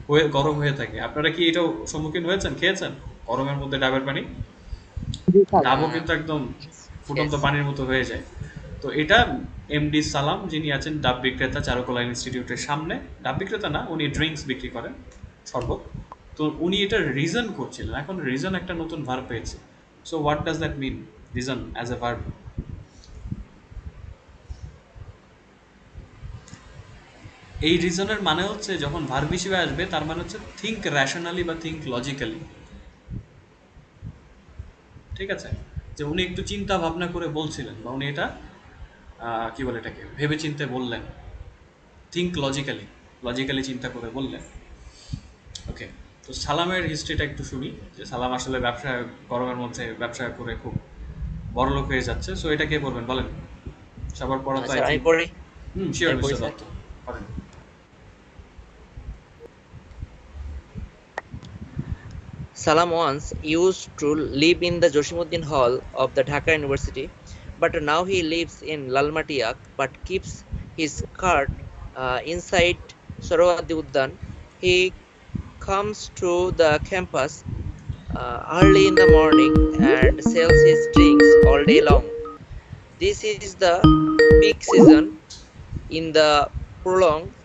হয়ে গরম হয়ে থাকে। আপনারা কি এটাও সম্মুখীন হয়েছেন, খেয়েছেন গরমের মধ্যে ডাবের পানি? Ji, sir. ডাবও কিন্তু একদম ফুটন্ত ইয়েস। পানির মতো হয়ে যায়। তো এটা এমডি সালাম যিনি আছেন ডাব বিক্রেতা চারুকলা ইনস্টিটিউটের সামনে, ডাব বিক্রেতা না, উনি ড্রিঙ্কস বিক্রি করেন, শরবত। তো উনি এটা রিজন করছিলেন, এখন রিজন একটা নতুন ভার্ব পেয়েছে। So what does that mean, reason as a verb? এই রিজনের মানে হচ্ছে যখন ভার্ব হিসেবে আসবে তার মানে হচ্ছে থিঙ্ক র্যাশনালি বা থিঙ্ক লজিক্যালি, ঠিক আছে? যে উনি একটু চিন্তা ভাবনা করে বলছিলেন বা উনি এটা কি বলে এটাকে ভেবে চিন্তে বললেন, থিঙ্ক লজিক্যালি, লজিক্যালি চিন্তা করে বললেন। ওকে, তো সালামের হিস্ট্রিটা একটু শুনি, যে সালাম আসলে ব্যবসা, গরমের মধ্যে ব্যবসা করে খুব বড়লোক হয়ে যাচ্ছে। সো এটা কে বলবেন বলেন? সবার পড়া তো আই স্যার আমি থিঙ্ক। পড়ি। শিওর আমি পড়ি মিস্টার স্যার। দত্ত, করেন। Salam once used to live in the Josimuddin Hall of the Dhaka University, but now he lives in Lalmatiak but keeps his cart inside Sorawadi Uddan. He comes to the campus early in the morning and sells his drinks all day long. This is the peak season in the prolonged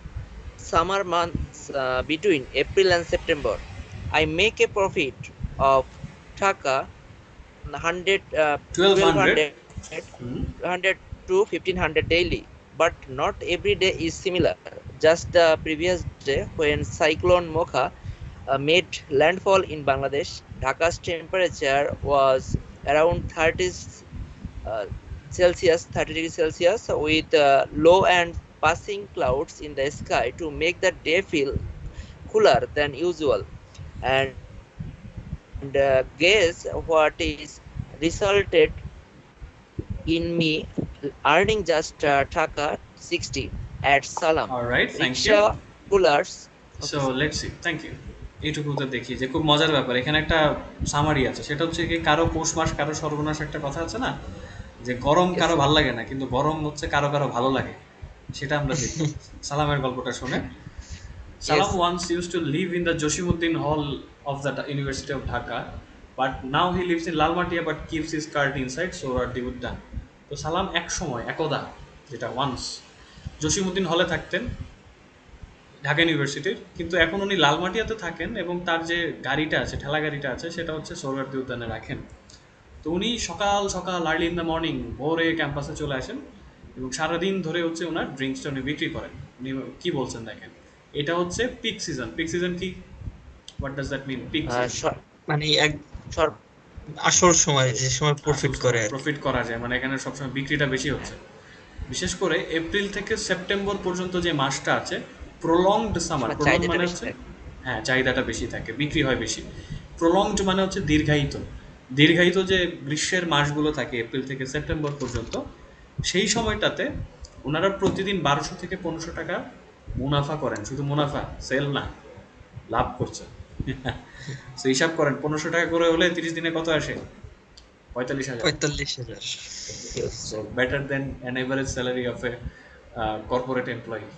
summer months between April and September. I make a profit of Taka 100, twelve hundred. 1200, 100 to 1500 daily. But not every day is similar. Just the previous day, when Cyclone Mocha made landfall in Bangladesh, Dhaka's temperature was around 30 uh, Celsius, 30 degrees Celsius, with low and passing clouds in the sky to make the day feel cooler than usual. And guess what is resulted in me earning just Taka 60 at Salam. Alright, thank you. Rickshaw pullers. So Okay, sir. Let's see, thank you. এইটুকুতে দেখি যে খুব মজার ব্যাপার, এখানে একটা summary আছে, সেটা হচ্ছে কি কারো পৌষ মাস কারো সর্বনাশ, একটা কথা আছে না, যে গরম Yes, কারো sir. ভালো লাগে না কিন্তু গরম হচ্ছে কারো কারো ভালো লাগে, সেটা আমরা দেখি সালামের গল্পটা শুনে। Salam Yes. once used to live in the Josimuddin Hall of the University of Dhaka, but now he lives in Lalmatia but keeps his cart inside Sohrawardi Uddan. তো সালাম এক সময় একদা, যেটা ওয়ান্স, জসিমউদ্দিন হলে থাকতেন ঢাকা ইউনিভার্সিটির, কিন্তু এখন উনি লালমাটিয়াতে থাকেন এবং তার যে গাড়িটা আছে, ঠেলা গাড়িটা আছে, সেটা হচ্ছে সোহরাওয়ার্দী উদ্যানে রাখেন। তো উনি সকাল সকাল আর্লি ইন দ্য মর্নিং ভোরে ক্যাম্পাসে চলে আসেন এবং সারাদিন ধরে হচ্ছে ওনার ড্রিঙ্কসটা উনি বিক্রি করেন। উনি কি বলছেন দেখেন, এটা হচ্ছে পিক সিজন। পিক সিজন কি, what does that mean peak season? Short, মানে এক short. আসল সময় Yes. যে সময় প্রফিট করে আর কি। প্রফিট করা যায়, মানে এখানে সবসময় বিক্রিটা বেশি হচ্ছে। বিশেষ করে এপ্রিল থেকে সেপ্টেম্বর পর্যন্ত যে মাসটা আছে, প্রলংড সামার, সময় প্রলং চাহিদাটা মানে বেশি হচ্ছে থাকে। হ্যাঁ চাহিদাটা বেশি থাকে, বিক্রি হয় বেশি। প্রলংড মানে হচ্ছে দীর্ঘায়িত, দীর্ঘায়িত যে গ্রীষ্মের মাসগুলো থাকে এপ্রিল থেকে সেপ্টেম্বর পর্যন্ত, সেই সময়টাতে ওনারা প্রতিদিন 1200 থেকে 1500 টাকা মুনাফা করেন। শুধু মুনাফা, সেল না, লাভ করছে। তো হিসাব করেন 1500 টাকা করে হলে 30 দিনে কত আসে? 45,000। 45,000। Yes. So better than an average salary of a corporate employee.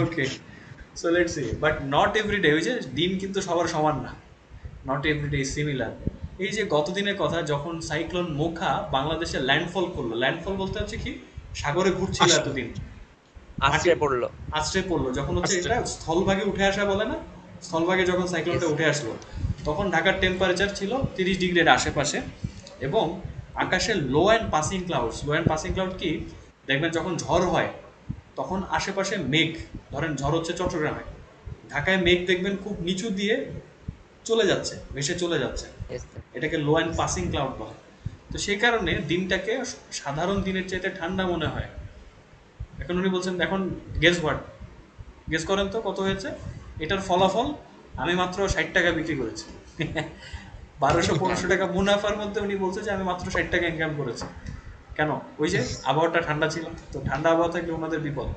Okay, so let's see. But not every day, ওই যে দিন কিন্তু সবার সমান না, নট এভরি ডে সিমিলার। এই যে গত দিনের কথা, যখন সাইক্লোন মোখা বাংলাদেশে ল্যান্ডফল করলো, ল্যান্ডফল বলতে হচ্ছে কি সাগরে ঘুরছিল আসলে এতদিন, আশ্রয় পড়লো। আছড়ে পড়লো, যখন হচ্ছে আচ্ছা, এটা স্থলভাগে উঠে আসা বলে না, স্থলভাগে যখন সাইক্লোনটা Yes. উঠে আসলো তখন ঢাকার টেম্পারেচার ছিল 30 ডিগ্রির আশেপাশে, এবং আকাশে low and passing clouds, low and passing cloud কি, দেখবেন যখন ঝড় হয় তখন আশেপাশে মেঘ, ধরেন ঝড় হচ্ছে চট্টগ্রামে, ঢাকায় মেঘ দেখবেন খুব নিচু দিয়ে চলে যাচ্ছে, ভেসে চলে যাচ্ছে, Yes, sir. এটাকে লো অ্যান্ড পাসিং ক্লাউড বলে। তো সেই কারণে দিনটাকে সাধারণ দিনের চাইতে ঠান্ডা মনে হয়। এখন উনি বলছেন, এখন গেস হোয়াট, গেস করেন তো কত হয়েছে। এটার ফলাফল, আমি মাত্র 60 টাকা বিক্রি করেছি। 1200-1500 টাকা মুনাফার মধ্যে উনি বলছে যে আমি মাত্র 60 টাকা ইনকাম করেছি। কেন? ওই যে আবহাওয়াটা ঠান্ডা ছিল, তো ঠান্ডা আবহাওয়া থাকলে ওনাদের বিপদ।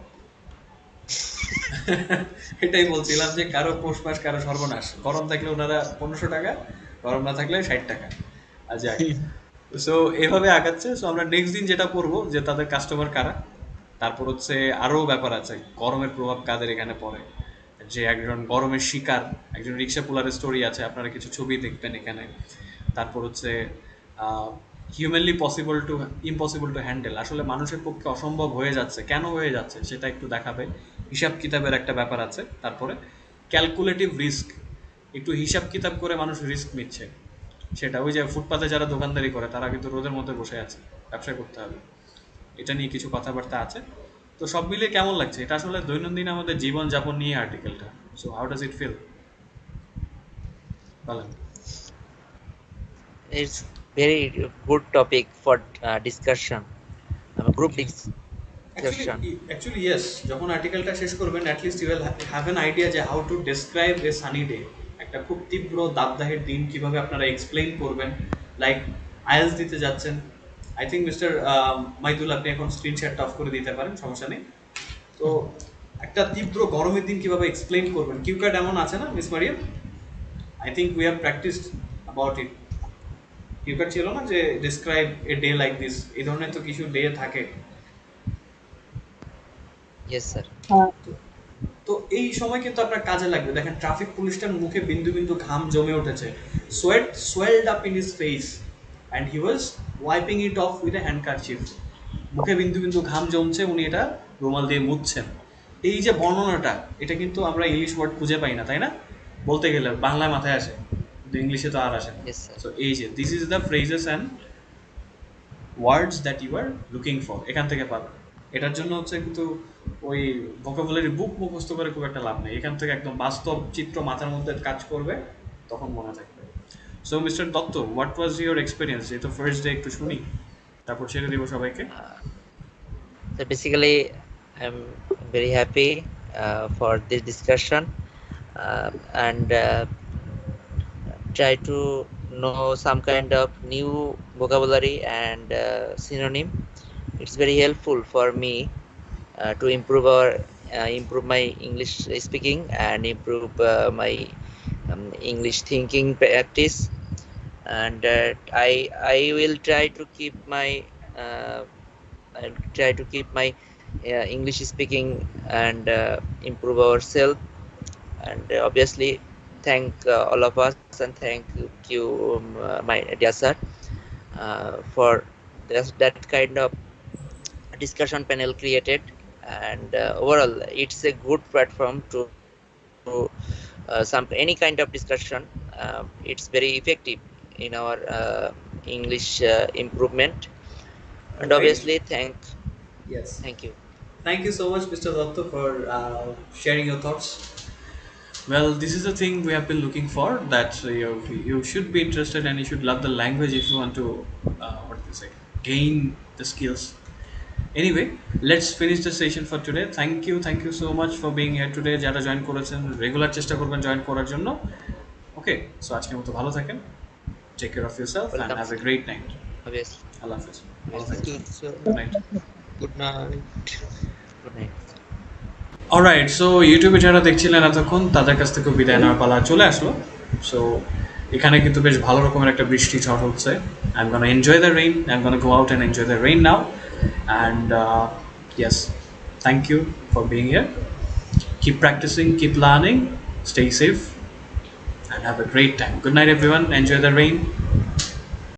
এটাই বলছিলাম যে কারো পৌষ মাস কারো সর্বনাশ, গরম থাকলে ওনারা 1500 টাকা, গরম না থাকলে 60 টাকা। আর যাক, সো এভাবে আগাচ্ছে। সো আমরা নেক্সট দিন যেটা পড়বো যে তাদের কাস্টমার কারা, তারপর হচ্ছে আরও ব্যাপার আছে, গরমের প্রভাব কাদের এখানে পড়ে, যে একজন গরমের শিকার, একজন রিক্সা পুলারের স্টোরি আছে, আপনারা কিছু ছবি দেখবেন এখানে। তারপর হচ্ছে humanly possible to impossible to handle, আসলে মানুষের পক্ষে অসম্ভব হয়ে যাচ্ছে, কেন হয়ে যাচ্ছে সেটা একটু দেখাবে, হিসাব কিতাবের একটা ব্যাপার আছে। তারপরে ক্যালকুলেটিভ রিস্ক, একটু হিসাব কিতাব করে মানুষ রিস্ক নিচ্ছে, সেটা ওই যে ফুটপাতে যারা দোকানদারি করে তারা কিন্তু রোদের মধ্যে বসে আছে, ব্যবসা করতে হবে, এটা নিয়ে কিছু কথাবার্তা আছে। তো সব মিলিয়ে কেমন লাগছে? এটা আসলে দৈনন্দিন আমাদের জীবনযাপন নিয়ে আর্টিকেলটা। So how does it feel, বলেন। It's very good topic for discussion, group discussion. Actually yes, যখন আর্টিকেলটা শেষ করবেন at least you will have an idea যে how to describe a sunny day, একটা খুব তীব্র দাবদাহের দিন কিভাবে আপনারা এক্সপ্লেইন করবেন। লাইক আইএলস দিতে যাচ্ছেন, আই থিঙ্ক মিস্টার মাইদুল আপনি এখন স্ক্রিন শেয়ারটা অফ করে দিতে পারেন, সমস্যা নেই। তো একটা তীব্র গরমের দিন কিভাবে এক্সপ্লেইন করবেন, কিউ কার্ড এমন আছে না miss Mariam? I think we have practised about it. Q card ছিল না যে describe a day like this, এই ধরনের তো কিছু ডে থাকে। Yes, sir. তো এই সময় কিন্তু আপনার কাজে লাগবে। দেখেন ট্রাফিক পুলিশটার মুখে বিন্দু বিন্দু ঘাম জমে উঠেছে, sweat swelled up in his face and he was wiping it off with a handkerchief. মুখে বিন্দু বিন্দু ঘাম জমছে, উনি এটা রুমাল দিয়ে মুছছেন। এই যে বর্ণনাটা, এটা কিন্তু আমরা ইংলিশ ওয়ার্ড খুঁজে পাই না, তাই না? বলতে গেলে বাংলায় মাথায় আসে, কিন্তু ইংলিশে তো আর আসে না। Yes, sir. সো এই যে this is the phrases and words that you are looking for, এখান থেকে পাবেন। এটার জন্য হচ্ছে কিন্তু ওই ভোকাবুলারি বুক মুখস্থ করে খুব একটা লাভ নেই, এখান থেকে একদম বাস্তব চিত্র মাথার মধ্যে কাজ করবে, তখন মনে থাকবে। So mister Dutta, what was your experience? যেহেতু ফার্স্ট ডে একটু শুনি, তারপর ছেড়ে দিব সবাইকে। So basically, I'm very happy for this discussion, and try to know some kind of new vocabulary and synonym. It's very helpful for me to improve my English speaking and improve my English thinking practice. And I will try to keep my uh, I'll try to keep my English speaking and improve ourselves. And obviously, thank all of us, and thank you, my dear sir, for that kind of discussion panel created. And overall, it's a good platform to some any kind of discussion. It's very effective in our English improvement. And obviously, Yes. thank you. Thank you so much, Mr. Dotto, for sharing your thoughts. Well, this is the thing we have been looking for, that you should be interested and you should love the language if you want to, what do you say, gain the skills. Anyway, let's finish the session for today. Thank you so much for being here today. যারা join করেছেন regular চেষ্টা করবেন join করার জন্য। ওকে, so আজকের মতো ভালো থাকেন, take care of yourself and Welcome, have a sir. Great night. Obviously. আল্লাহ হাফেজ, ভালো Yes, থাকবেন, So, good night. good night. Good night. Alright, so ইউটিউবে যারা দেখছিলেন এতক্ষণ তাদের কাছ থেকে বিদায় নেওয়ার পালা চলে আসলো। সো এখানে কিন্তু বেশ ভালো রকমের একটা বৃষ্টি ঝড় হচ্ছে। I am gonna enjoy the rain, I am gonna go out and enjoy the rain now. And yes, thank you for being here. Keep practicing, keep learning, stay safe, and have a great time. Good night, everyone. Enjoy the rain.